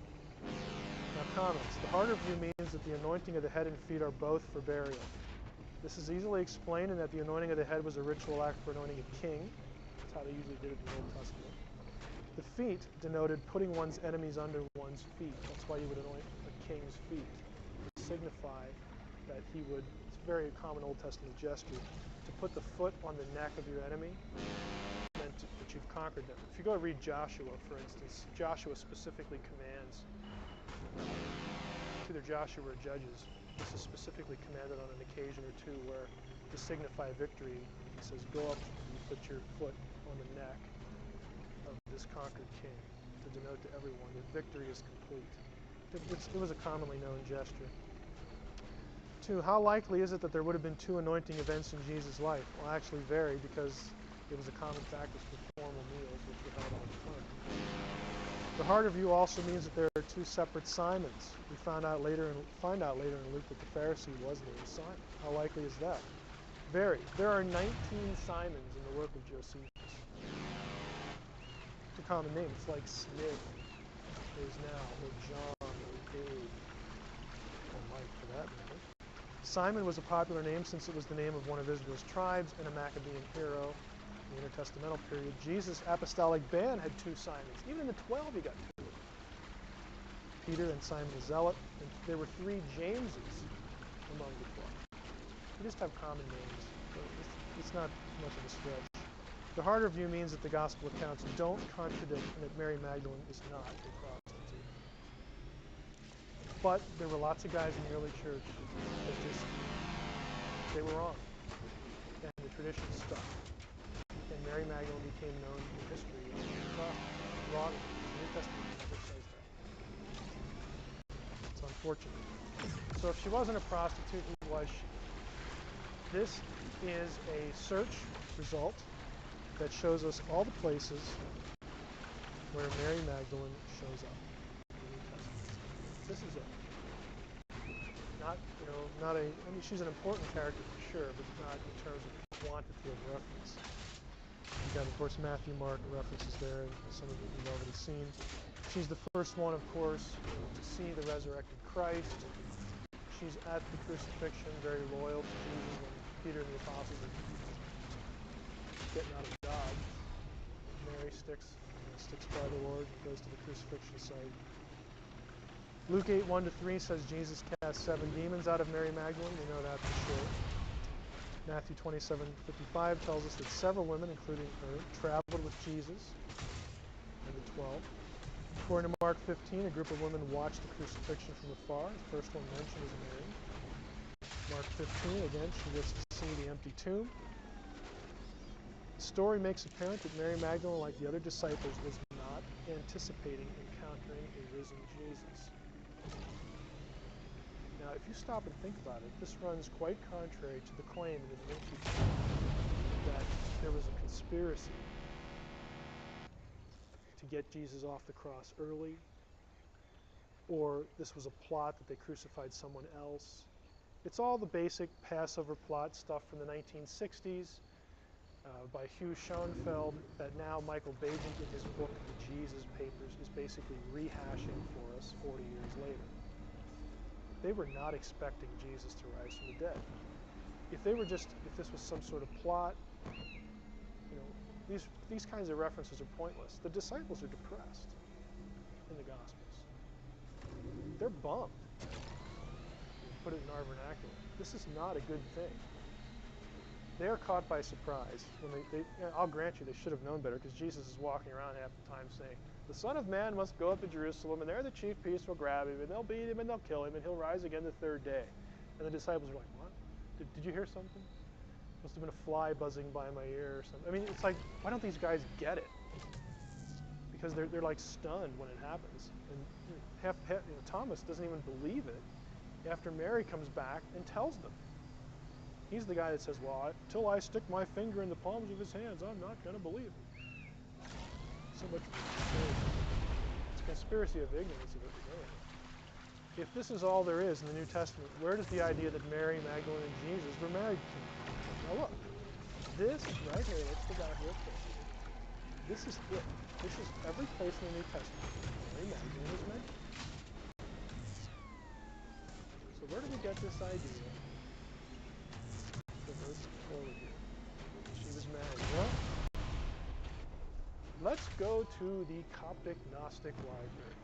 Now, comments. The harder view means that the anointing of the head and feet are both for burial. This is easily explained in that the anointing of the head was a ritual act for anointing a king. That's how they usually did it in the Old Testament. The feet denoted putting one's enemies under one's feet. That's why you would anoint a king's feet, to signify that he would, it's a very common Old Testament gesture, to put the foot on the neck of your enemy meant that you've conquered them. If you go read Joshua, for instance, Joshua specifically commands, it's either Joshua or Judges, this is specifically commanded on an occasion or two where to signify victory, he says, go up and you put your foot on the neck of this conquered king to denote to everyone that victory is complete. It was a commonly known gesture. 2, how likely is it that there would have been two anointing events in Jesus' life? Well, actually very, because it was a common practice for formal meals, which were held all the time. The harder view also means that there are two separate Simons. We find out later in Luke that the Pharisee was named Simon. How likely is that? Very. There are 19 Simons in the work of Josephus. It's a common name. It's like Smith is now, or John, or Dave, or Mike for that matter. Simon was a popular name since it was the name of one of Israel's tribes and a Maccabean hero in the intertestamental period. Jesus' apostolic band had two Simons. Even in the 12, he got two. Peter and Simon the Zealot, and there were 3 Jameses among the 12. We just have common names. So it's not much of a stretch. The harder view means that the gospel accounts don't contradict and that Mary Magdalene is not a prostitute. But there were lots of guys in the early church that they were wrong. And the tradition stuck. And Mary Magdalene became known in history as a prostitute. Wrong. The New Testament never says that. It's unfortunate. So if she wasn't a prostitute, who was she? This is a search result that shows us all the places where Mary Magdalene shows up in the New Testament. This is it. I mean, she's an important character for sure, but not in terms of quantity of reference. You've got, of course, Matthew, Mark references there, and some of it we've already seen. She's the first one, of course, to see the resurrected Christ. She's at the crucifixion, very loyal to Jesus when Peter and the apostles are getting out of Dodge. Mary sticks by the Lord and goes to the crucifixion site. Luke 8, 1-3 says Jesus cast 7 demons out of Mary Magdalene. We know that for sure. Matthew 27:55 tells us that several women, including her, traveled with Jesus and the 12. According to Mark 15, a group of women watched the crucifixion from afar. The first one mentioned is Mary. Mark 15, again, she gets to see the empty tomb. The story makes apparent that Mary Magdalene, like the other disciples, was not anticipating encountering a risen Jesus. Now, if you stop and think about it, this runs quite contrary to the claim in the Da Vinci Code that there was a conspiracy to get Jesus off the cross early, or this was a plot that they crucified someone else. It's all the basic Passover plot stuff from the 1960s by Hugh Schoenfeld that now Michael Bagent in his book, The Jesus Papers, is basically rehashing for us 40 years later. They were not expecting Jesus to rise from the dead. If this was some sort of plot, these kinds of references are pointless. The disciples are depressed in the Gospels. They're bummed. Put it in our vernacular. This is not a good thing. They are caught by surprise. I'll grant you they should have known better, because Jesus is walking around half the time saying, the Son of Man must go up to Jerusalem, and there the chief priests will grab him, and they'll beat him, and they'll kill him, and he'll rise again the third day. And the disciples are like, what? Did you hear something? Must have been a fly buzzing by my ear or something. I mean, it's like, why don't these guys get it? Because they're like stunned when it happens. And Thomas doesn't even believe it after Mary comes back and tells them. He's the guy that says, well, until I stick my finger in the palms of his hands, I'm not going to believe him. So much it's a conspiracy of ignorance of it began. If this is all there is in the New Testament, where does the idea that Mary, Magdalene, and Jesus were married to? Now look, this right here, let's go back real quick. This is it. This is every place in the New Testament Mary Magdalene is mentioned. So where do we get this idea? The verse forward here. She was married. Well, let's go to the Coptic Gnostic Library.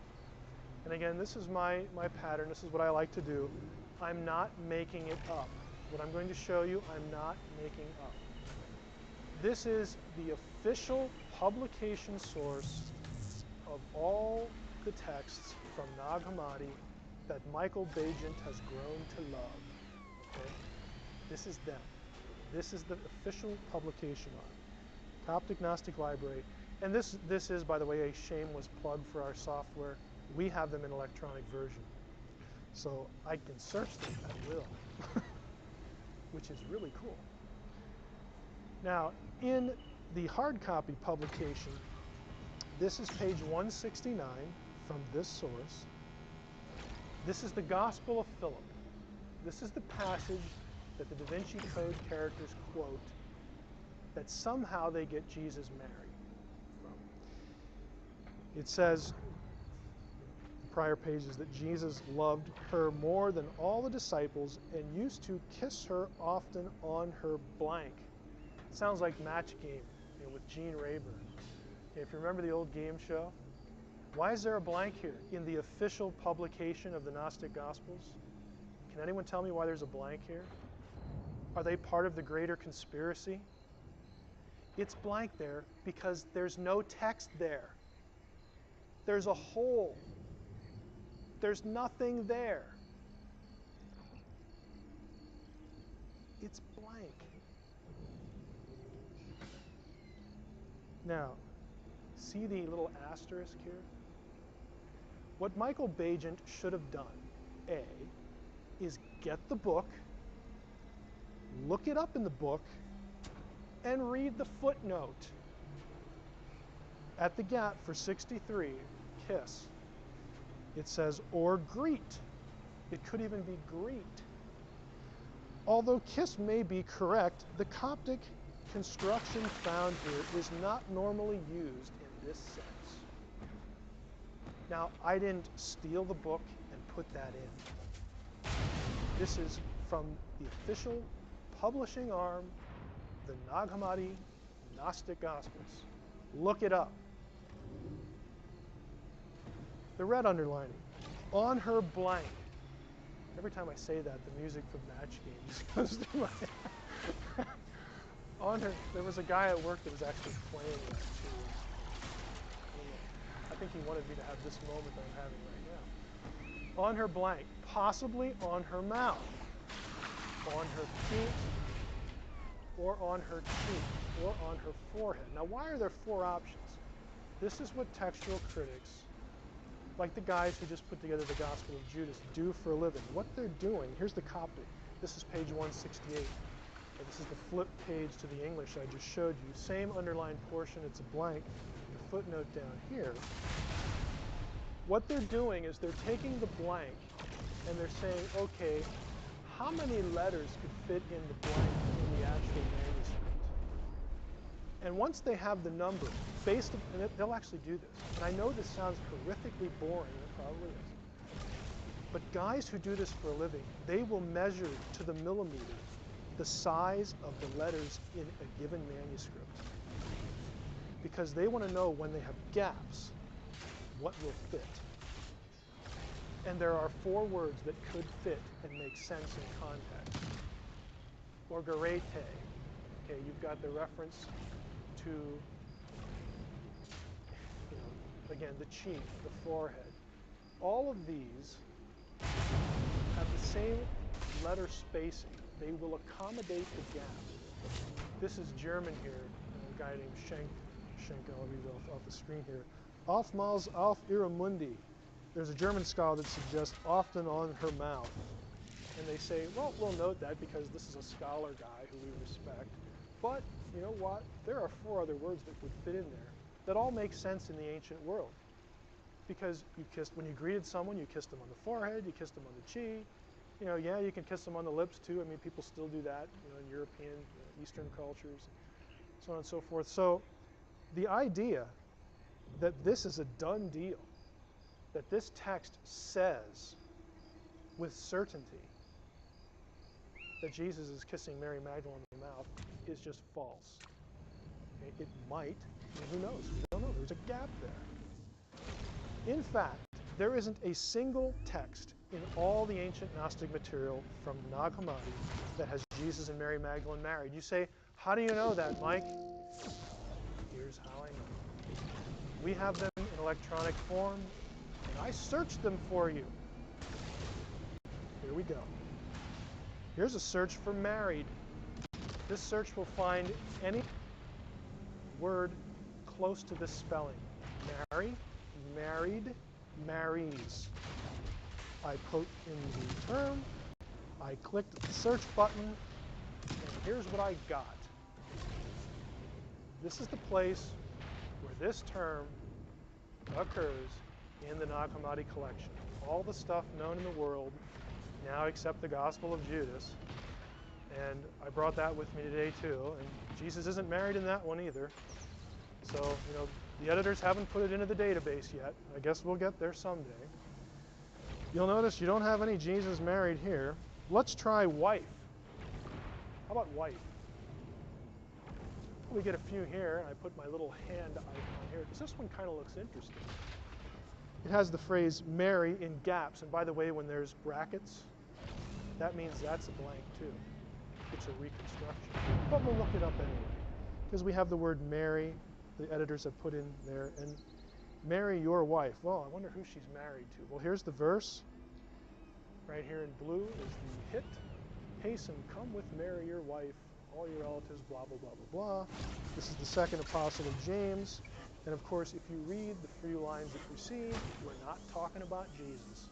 And again, this is my pattern. This is what I like to do. I'm not making it up. What I'm going to show you, I'm not making up. This is the official publication source of all the texts from Nag Hammadi that Michael Bagent has grown to love. Okay? This is them. This is the official publication on it. Coptic Gnostic Library. And this is, by the way, a shameless plug for our software. We have them in electronic version. So I can search them at will, which is really cool. Now, in the hard copy publication, this is page 169 from this source. This is the Gospel of Philip. This is the passage that the Da Vinci Code characters quote that somehow they get Jesus married from. It says, prior pages, that Jesus loved her more than all the disciples and used to kiss her often on her blank. It sounds like Match Game, with Gene Rayburn. Okay, if you remember the old game show, why is there a blank here in the official publication of the Gnostic Gospels? Can anyone tell me why there's a blank here? Are they part of the greater conspiracy? It's blank there because there's no text there. There's a hole. There's nothing there. It's blank. Now, see the little asterisk here? What Michael Bagent should have done, A, is get the book look it up in the book and read the footnote. At the gap for 63, kiss, it says, or greet. It could even be greet. Although kiss may be correct, the Coptic construction found here is not normally used in this sense. Now, I didn't steal the book and put that in. This is from the official publishing arm, the Nag Hammadi Gnostic Gospels. Look it up. The red underlining, on her blank. Every time I say that, the music from Match Game just goes through my head. On her, there was a guy at work that was actually playing that too. I think he wanted me to have this moment that I'm having right now. On her blank, possibly on her mouth, on her feet, or on her cheek, or on her forehead. Now, why are there 4 options? This is what textual critics, like the guys who just put together the Gospel of Judas, do for a living. What they're doing, here's the Coptic. This is page 168. And this is the flip page to the English I just showed you. Same underlined portion, it's a blank. The footnote down here. What they're doing is they're taking the blank and they're saying, okay, how many letters could fit in the blank in the actual manuscript? And once they have the number, based on, and they'll actually do this. And I know this sounds horrifically boring, and it probably is. But guys who do this for a living, they will measure to the millimeter the size of the letters in a given manuscript. Because they want to know when they have gaps, what will fit. And there are 4 words that could fit and make sense in context. Orgarete. Okay, you've got the reference to, again, the cheek, the forehead. All of these have the same letter spacing. They will accommodate the gap. This is German here, a guy named Schenk, I'll read it off the screen here. Oftmals auf ihre Mundi. There's a German scholar that suggests often on her mouth. And they say, well, we'll note that because this is a scholar guy who we respect. But, you know what? There are 4 other words that would fit in there that all make sense in the ancient world. Because you kissed, when you greeted someone, you kissed them on the forehead, you kissed them on the cheek. Yeah, you can kiss them on the lips too. I mean, people still do that, in European, Eastern cultures, so on and so forth. So the idea that this is a done deal, that this text says with certainty that Jesus is kissing Mary Magdalene on the mouth is just false. Okay? It might, who knows? We don't know. There's a gap there. In fact, there isn't a single text in all the ancient Gnostic material from Nag Hammadi that has Jesus and Mary Magdalene married. You say, how do you know that, Mike? Here's how I know. We have them in electronic form, and I searched them for you. Here we go. Here's a search for married. This search will find any word close to this spelling. Marry, married, marries. I put in the term, I clicked the search button, and here's what I got. This is the place where this term occurs in the Nag Hammadi collection. All the stuff known in the world, now except the Gospel of Judas. And I brought that with me today too. And Jesus isn't married in that one either. So, the editors haven't put it into the database yet. I guess we'll get there someday. You'll notice you don't have any Jesus married here. Let's try wife. How about wife? We get a few here, and I put my little hand icon here because this one kind of looks interesting. It has the phrase marry in gaps, and by the way, when there's brackets, that means that's a blank too. It's a reconstruction. But we'll look it up anyway, because we have the word marry, the editors have put in there, and marry your wife. Well, I wonder who she's married to. Well, here's the verse. Right here in blue is the hit. Hasten, come with Mary, your wife, all your relatives, blah, blah, blah, blah, blah. This is the second apostle of James. And of course, if you read the few lines that precede, we're not talking about Jesus.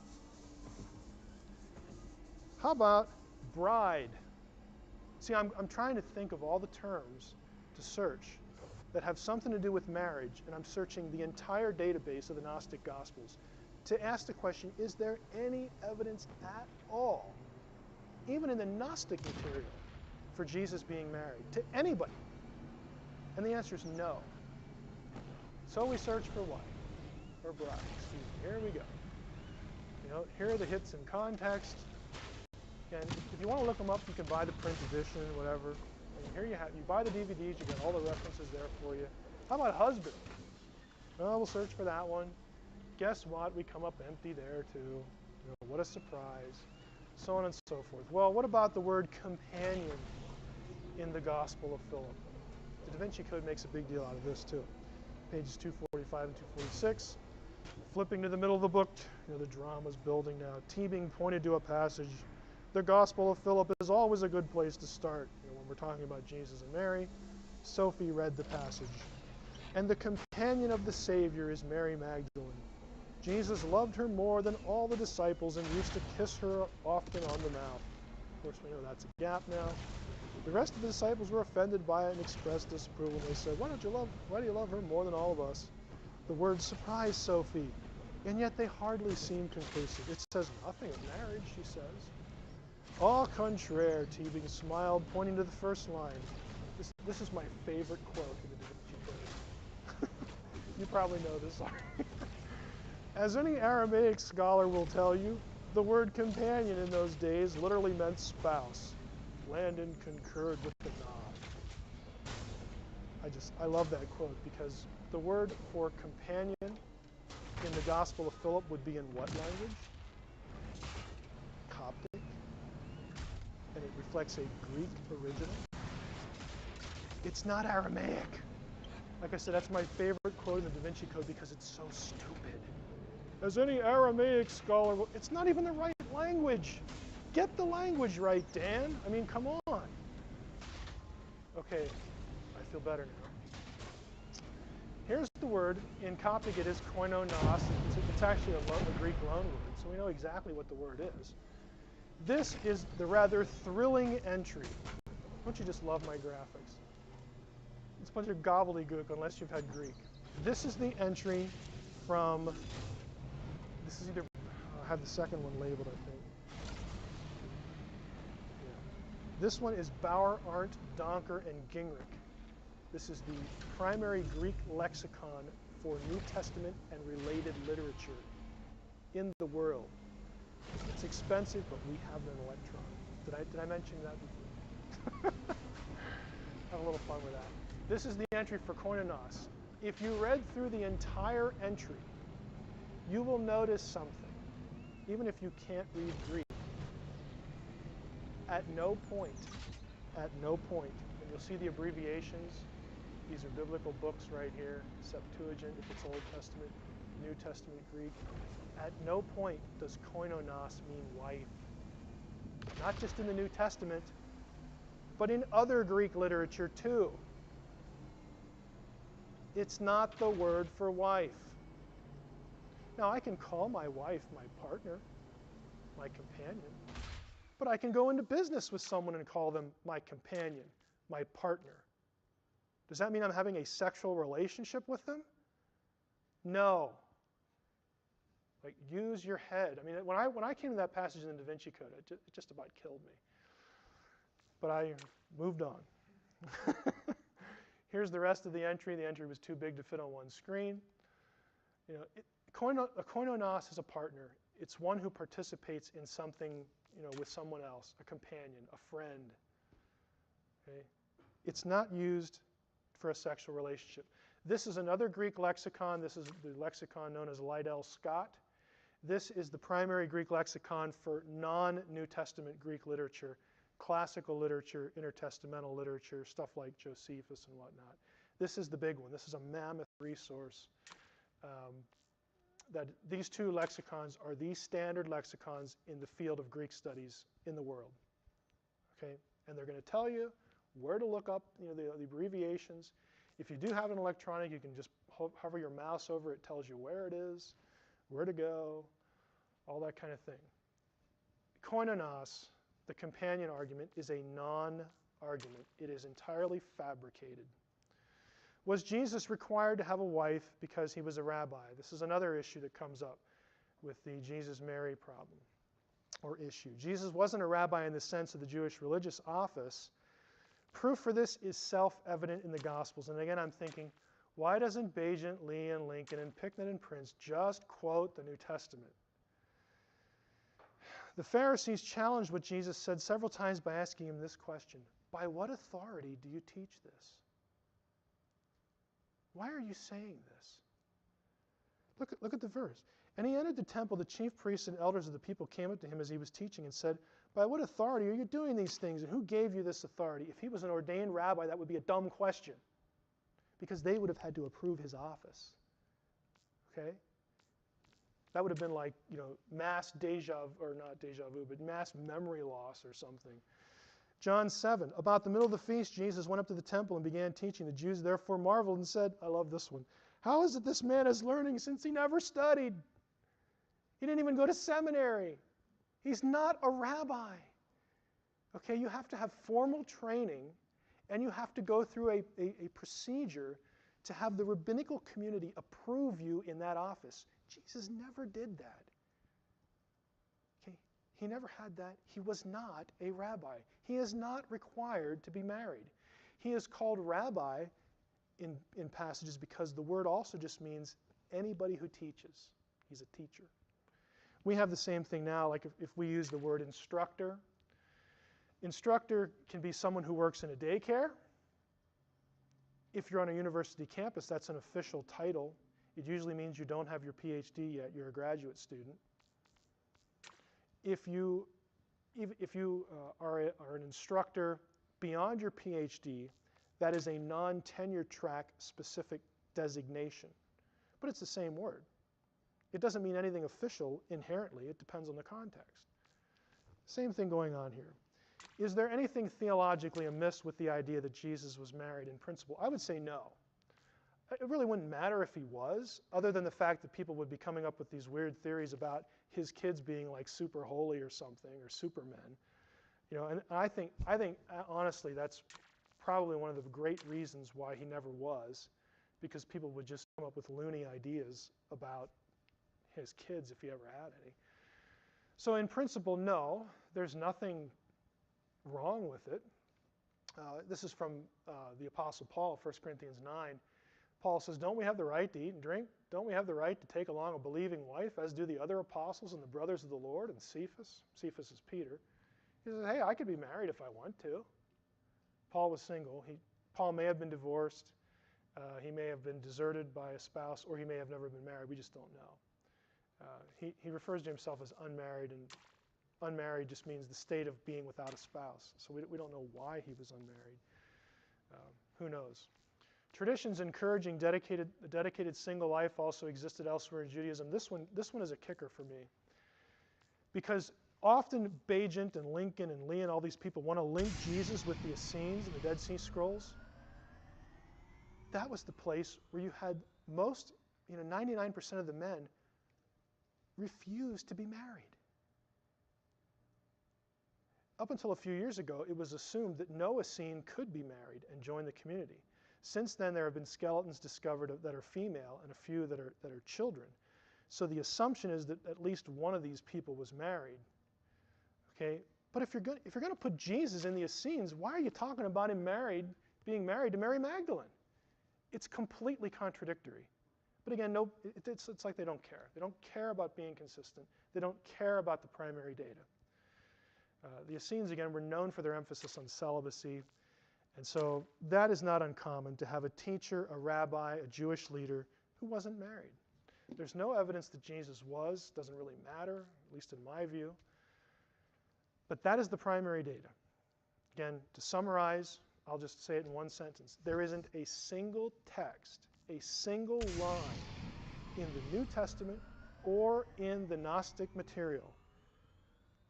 How about bride? See, I'm trying to think of all the terms to search that have something to do with marriage, and I'm searching the entire database of the Gnostic Gospels to ask the question, is there any evidence at all, even in the Gnostic material, for Jesus being married to anybody? And the answer is no. So we search for wife, or bride, excuse me. Here we go. You know, here are the hits in context. And if you want to look them up, you can buy the print edition, whatever. And here you buy the DVDs, you get all the references there for you. How about husband? Well, we'll search for that one. Guess what? We come up empty there too. You know, what a surprise. So on and so forth. Well, what about the word companion in the Gospel of Philip? The Da Vinci Code makes a big deal out of this too. Pages 245 and 246. Flipping to the middle of the book, you know, the drama's building now. Teabing pointed to a passage. The Gospel of Philip is always a good place to start. You know, when we're talking about Jesus and Mary, Sophie read the passage. And the companion of the Savior is Mary Magdalene. Jesus loved her more than all the disciples and used to kiss her often on the mouth. Of course, we know that's a gap now. The rest of the disciples were offended by it and expressed disapproval. They said, why do you love her more than all of us? The words surprised Sophie, and yet they hardly seem conclusive. It says nothing of marriage, she says. Au contraire, Teabing smiled, pointing to the first line. This is my favorite quote in the Da Vinci Code. You probably know this already. As any Aramaic scholar will tell you, the word companion in those days literally meant spouse. Landon concurred with the nod. I love that quote because the word for companion in the Gospel of Philip would be in what language? Coptic. And it reflects a Greek original. It's not Aramaic. Like I said, that's my favorite quote in the Da Vinci Code because it's so stupid. As any Aramaic scholar will, it's not even the right language. Get the language right, Dan. I mean, come on. Okay, I feel better now. Here's the word. In Coptic, it is koinonos. It's actually a Greek loan word, so we know exactly what the word is. This is the rather thrilling entry. Don't you just love my graphics? It's a bunch of gobbledygook unless you've had Greek. This is the entry from, this is either, I have the second one labeled, I think. Yeah. This one is Bauer, Arndt, Donker, and Gingrich. This is the primary Greek lexicon for New Testament and related literature in the world. It's expensive, but we have an electronic. Did I mention that before? Have a little fun with that. This is the entry for koinonos. If you read through the entire entry, you will notice something, even if you can't read Greek. At no point, and you'll see the abbreviations. These are biblical books right here, Septuagint if it's Old Testament, New Testament Greek. At no point does koinonos mean wife. Not just in the New Testament, but in other Greek literature too. It's not the word for wife. Now, I can call my wife my partner, my companion, but I can go into business with someone and call them my companion, my partner. Does that mean I'm having a sexual relationship with them? No. Like, use your head. I mean, when I came to that passage in the Da Vinci Code, it just about killed me. But I moved on. Here's the rest of the entry. The entry was too big to fit on one screen. You know, a koinonos is a partner. It's one who participates in something, you know, with someone else, a companion, a friend. Okay? It's not used for a sexual relationship. This is another Greek lexicon. This is the lexicon known as Liddell Scott. This is the primary Greek lexicon for non-New Testament Greek literature, classical literature, intertestamental literature, stuff like Josephus and whatnot. This is the big one. This is a mammoth resource. That these two lexicons are the standard lexicons in the field of Greek studies in the world. Okay, and they're going to tell you where to look up, you know, the abbreviations. If you do have an electronic, you can just hover your mouse over it. It tells you where it is, where to go, all that kind of thing. Koinonos, the companion argument, is a non argument. It is entirely fabricated. Was Jesus required to have a wife because he was a rabbi? This is another issue that comes up with the Jesus-Mary problem or issue. Jesus wasn't a rabbi in the sense of the Jewish religious office. Proof for this is self-evident in the Gospels. And again, I'm thinking, why doesn't Bajent, Lee, and Lincoln, and Picknett and Prince just quote the New Testament? The Pharisees challenged what Jesus said several times by asking him this question: by what authority do you teach this? Why are you saying this? Look at the verse. And he entered the temple. The chief priests and elders of the people came up to him as he was teaching and said, by what authority are you doing these things? And who gave you this authority? If he was an ordained rabbi, that would be a dumb question, because they would have had to approve his office. Okay? That would have been like, mass mass memory loss or something. John 7, about the middle of the feast, Jesus went up to the temple and began teaching. The Jews therefore marveled and said, I love this one, how is it this man is learning since he never studied? He didn't even go to seminary. He's not a rabbi. Okay, you have to have formal training, and you have to go through a procedure to have the rabbinical community approve you in that office. Jesus never did that. Okay, he never had that. He was not a rabbi. He is not required to be married. He is called rabbi in passages because the word also just means anybody who teaches. He's a teacher. We have the same thing now, like if we use the word instructor. Instructor can be someone who works in a daycare. If you're on a university campus, that's an official title. It usually means you don't have your PhD yet, you're a graduate student. If you are an instructor beyond your PhD, that is a non-tenure track specific designation. But it's the same word. It doesn't mean anything official inherently. It depends on the context. Same thing going on here. Is there anything theologically amiss with the idea that Jesus was married in principle? I would say no. It really wouldn't matter if he was, other than the fact that people would be coming up with these weird theories about his kids being like super holy or something, or supermen. And I think honestly that's probably one of the great reasons why he never was, because people would just come up with loony ideas about his kids if he ever had any. So in principle, no, there's nothing wrong with it. This is from the Apostle Paul, 1 Corinthians 9. Paul says, don't we have the right to eat and drink? Don't we have the right to take along a believing wife, as do the other apostles and the brothers of the Lord? And Cephas is Peter. He says, hey, I could be married if I want to. Paul was single. Paul may have been divorced. He may have been deserted by a spouse, or he may have never been married. We just don't know. He refers to himself as unmarried, and unmarried just means the state of being without a spouse. So we don't know why he was unmarried. Who knows? Traditions encouraging a dedicated single life also existed elsewhere in Judaism. This one is a kicker for me, because often Bajent and Lincoln and Lee and all these people want to link Jesus with the Essenes and the Dead Sea Scrolls. That was the place where you had 99% of the men refused to be married. Up until a few years ago, it was assumed that no Essene could be married and join the community. Since then, there have been skeletons discovered that are female and a few that are children. So the assumption is that at least one of these people was married. Okay, but if you're going to put Jesus in the Essenes, why are you talking about him being married to Mary Magdalene? It's completely contradictory. But again, it's like they don't care. They don't care about being consistent. They don't care about the primary data. The Essenes, again, were known for their emphasis on celibacy. And so that is not uncommon to have a teacher, a rabbi, a Jewish leader who wasn't married. There's no evidence that Jesus was. Doesn't really matter, at least in my view. But that is the primary data. Again, to summarize, I'll just say it in one sentence. There isn't a single text, a single line in the New Testament or in the Gnostic material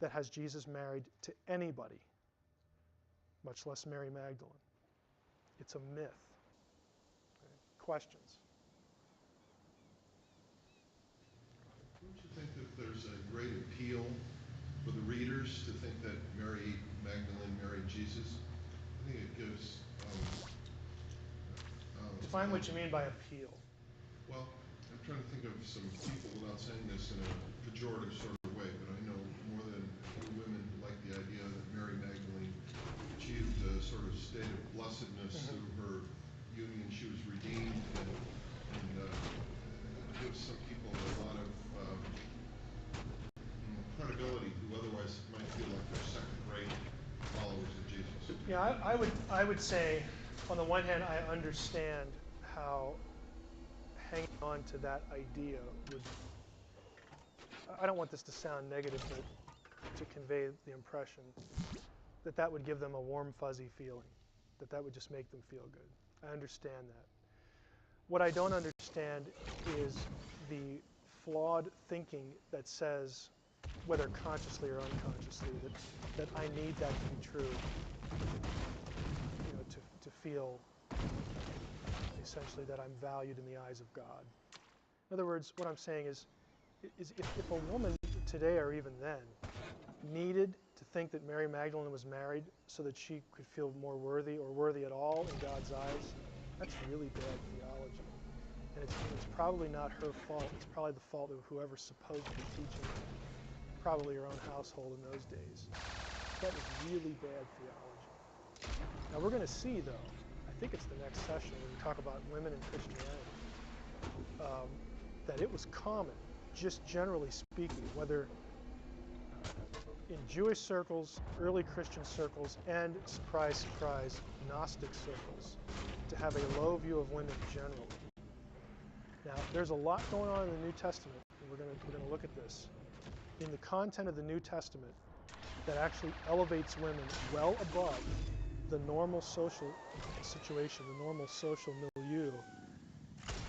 that has Jesus married to anybody, much less Mary Magdalene. It's a myth. Okay. Questions? Don't you think that there's a great appeal for the readers to think that Mary Magdalene married Jesus? I think it gives. Define what you mean by appeal. Well, I'm trying to think of some people without saying this in a pejorative sort of way, but I know more than a few women who like the idea that Mary Magdalene achieved a sort of state of blessedness through her union. She was redeemed, and it gives some people a lot of credibility who otherwise might feel like they're second-rate followers of Jesus. Yeah, I would say, on the one hand, I understand how hanging on to that idea would, I don't want this to sound negative, but to convey the impression that that would give them a warm, fuzzy feeling, that would just make them feel good. I understand that. What I don't understand is the flawed thinking that says, whether consciously or unconsciously, that I need that to be true, to feel essentially that I'm valued in the eyes of God. In other words, what I'm saying is if a woman today or even then needed to think that Mary Magdalene was married so that she could feel more worthy or worthy at all in God's eyes, that's really bad theology. And it's probably not her fault. It's probably the fault of whoever's supposed to be teaching it. Probably her own household in those days. That was really bad theology. Now we're going to see, though, I think it's the next session when we talk about women in Christianity, that it was common, just generally speaking, whether in Jewish circles, early Christian circles, and, surprise, surprise, Gnostic circles, to have a low view of women generally. Now, there's a lot going on in the New Testament, and we're going to look at this, in the content of the New Testament that actually elevates women well above the normal social situation, the normal social milieu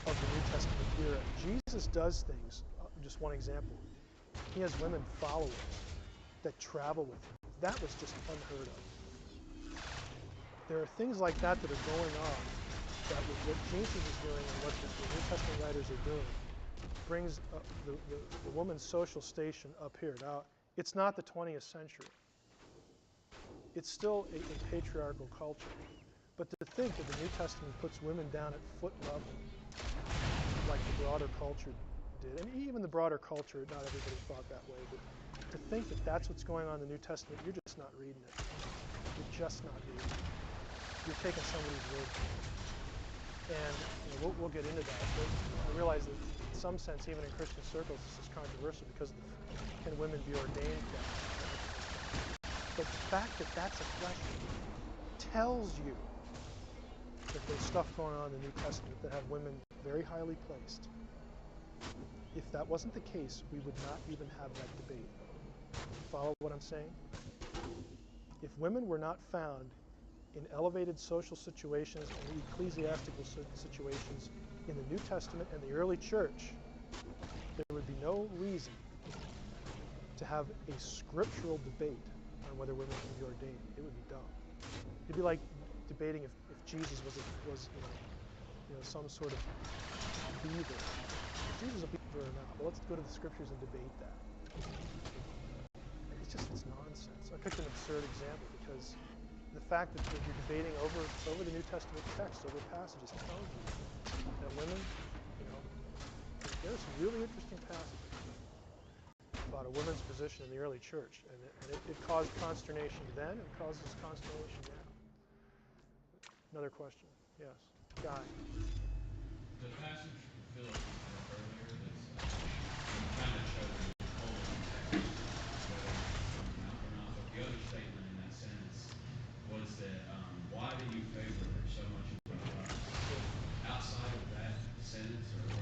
of the New Testament era. Jesus does things, just one example, he has women followers that travel with him. That was just unheard of. There are things like that are going on, that what Jesus is doing and what the New Testament writers are doing brings the woman's social station up here. Now, it's not the 20th century. It's still a patriarchal culture. But to think that the New Testament puts women down at foot level, like the broader culture did, and even the broader culture, not everybody thought that way, but to think that that's what's going on in the New Testament, you're just not reading it. You're just not reading it. You're taking somebody's word for it. And we'll get into that, but I realize that in some sense, even in Christian circles, this is controversial because of can women be ordained question. But the fact that that's a question tells you that there's stuff going on in the New Testament that have women very highly placed. If that wasn't the case, we would not even have that debate. Follow what I'm saying? If women were not found in elevated social situations and ecclesiastical situations in the New Testament and the early church, there would be no reason to have a scriptural debate on whether women can be ordained. It would be dumb. It'd be like debating if Jesus was some sort of beaver. If Jesus was a beaver or not. Well, let's go to the scriptures and debate that. It's nonsense. I picked an absurd example because the fact that you're debating over the New Testament text, over passages, tells you that women, there's some really interesting passages about a woman's position in the early church, and it caused consternation then and causes consternation now. Another question? Yes. Guy. The passage from Philip earlier that's kind of showed the whole context, whether it's mouth or not, but the other statement in that sentence was that why do you favor her so much above us? Outside of that sentence, or is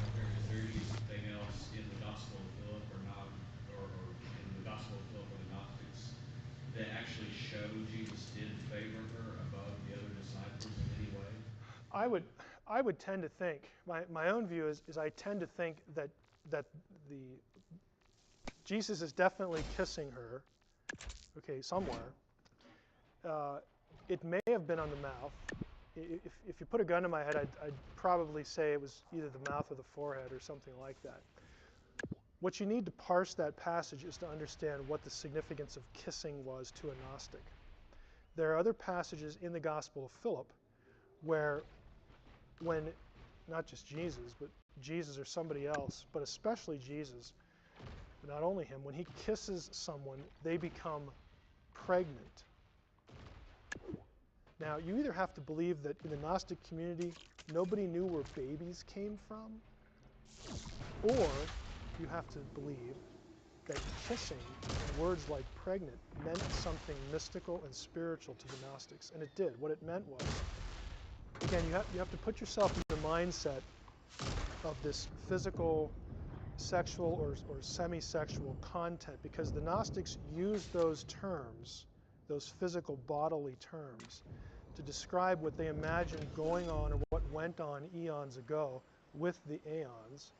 there anything else in the Gospel of Philip or not, or in the Gospel of Philip or the Gnostics that actually show Jesus did favor her above the other disciples in any way? I would tend to think, my own view is I tend to think that Jesus is definitely kissing her, somewhere. It may have been on the mouth. If you put a gun to my head, I'd probably say it was either the mouth or the forehead or something like that. What you need to parse that passage is to understand what the significance of kissing was to a Gnostic. there are other passages in the Gospel of Philip where when, not just Jesus, but Jesus or somebody else, but especially Jesus, but not only him, when he kisses someone, they become pregnant. Now, you either have to believe that in the Gnostic community, nobody knew where babies came from, or you have to believe that kissing, and words like pregnant, meant something mystical and spiritual to the Gnostics. And it did. What it meant was, again, you have to put yourself in the mindset of this physical, sexual, or semi-sexual content, because the Gnostics used those terms, those physical bodily terms, to describe what they imagined going on or what went on eons ago with the aeons,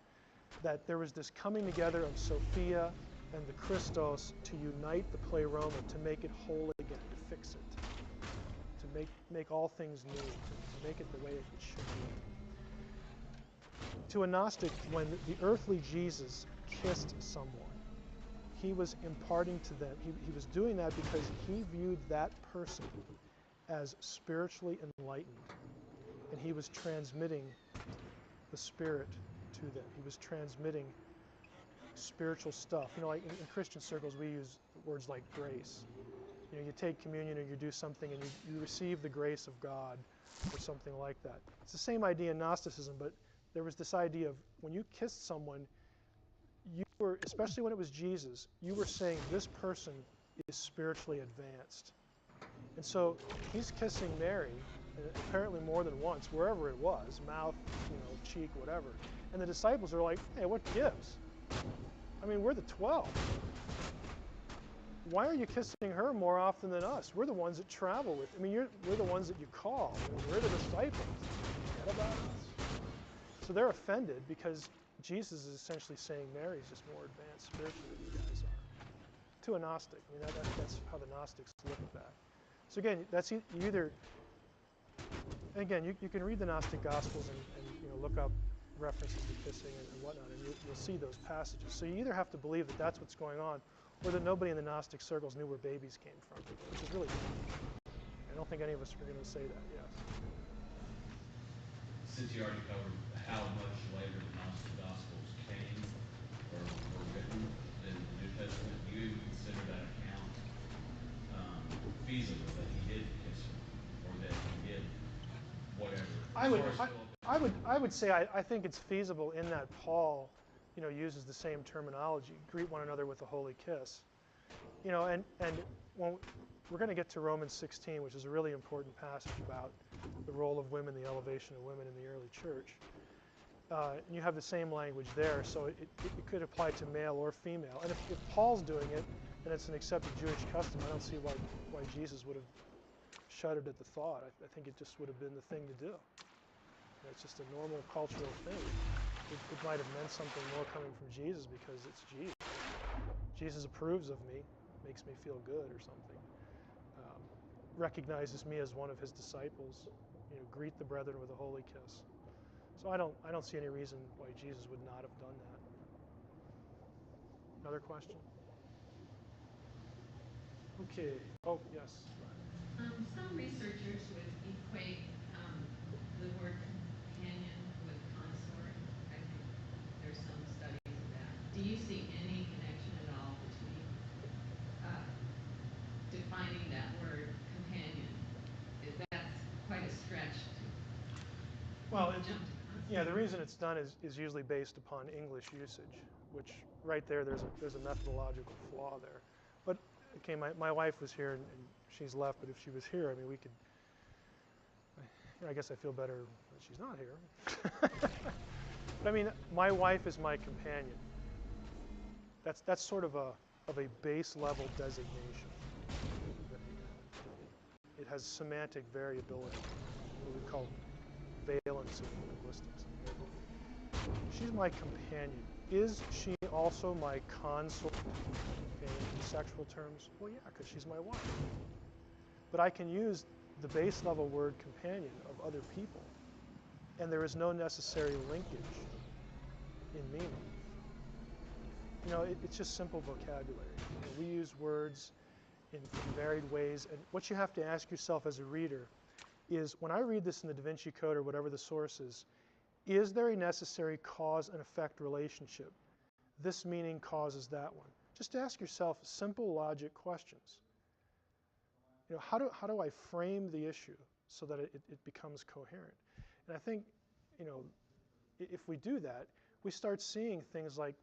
that there was this coming together of Sophia and the Christos to unite the pleroma, to make it whole again, to fix it, to make all things new, to make it the way it should be. To a Gnostic, when the earthly Jesus kissed someone, he was imparting to them, he was doing that because he viewed that person as spiritually enlightened, and he was transmitting the Spirit to them. He was transmitting spiritual stuff. You know, like in Christian circles, we use words like grace. You know, you take communion or you do something and you receive the grace of God or something like that. It's the same idea in Gnosticism, but there was this idea of when you kissed someone, you were, especially when it was Jesus, you were saying this person is spiritually advanced. And so he's kissing Mary, apparently more than once, wherever it was, mouth, you know, cheek, whatever. And the disciples are like, hey, what gives? I mean, we're the 12. Why are you kissing her more often than us? We're the ones that travel with. I mean, we're the ones that you call. We're the disciples. Forget about us. So they're offended because Jesus is essentially saying Mary's just more advanced spiritually than you guys are. To a Gnostic. I mean, that's how the Gnostics look at that. So again, that's either, again, you can read the Gnostic Gospels and you know, look up references to kissing and whatnot, and you'll see those passages. So you either have to believe that that's what's going on, or that nobody in the Gnostic circles knew where babies came from, which is really, I don't think any of us are going to say that, yes. Since you already covered how much later the Gnostic Gospels came or were written in the New Testament, do you even consider that account feasible, that he did kiss her, or that he did whatever? I would say I think it's feasible in that Paul, you know, uses the same terminology, greet one another with a holy kiss. You know, and when we're going to get to Romans 16, which is a really important passage about the role of women, the elevation of women in the early church. And you have the same language there, so it could apply to male or female. And if Paul's doing it, and it's an accepted Jewish custom, I don't see why Jesus would have shuddered at the thought. I think it just would have been the thing to do. You know, it's just a normal cultural thing. It might have meant something more coming from Jesus because it's Jesus. Jesus approves of me, makes me feel good or something. Recognizes me as one of his disciples. You know, greet the brethren with a holy kiss. So I don't see any reason why Jesus would not have done that. Another question? Okay. Oh, yes. Some researchers would equate the word companion with consort. I think there's some studies of that. Do you see any connection at all between defining that word companion? That's quite a stretch to Well, jump to consort. yeah, the reason it's done is usually based upon English usage, which right there, there's a methodological flaw there. But okay, my wife was here and she's left, but if she was here, I mean, we could. I guess I feel better that she's not here. But I mean, my wife is my companion. That's sort of a base level designation. It has semantic variability, what we call valence in linguistics. She's my companion. Is she also my consort in sexual terms? Well, yeah, because she's my wife. But I can use the base level word companion of other people, and there is no necessary linkage in meaning. You know, it's just simple vocabulary. You know, we use words in varied ways. And what you have to ask yourself as a reader is, when I read this in the Da Vinci Code or whatever the source is there a necessary cause and effect relationship? This meaning causes that one. Just ask yourself simple logic questions. You know, how do I frame the issue so that it becomes coherent? And I think, you know, if we do that, we start seeing things like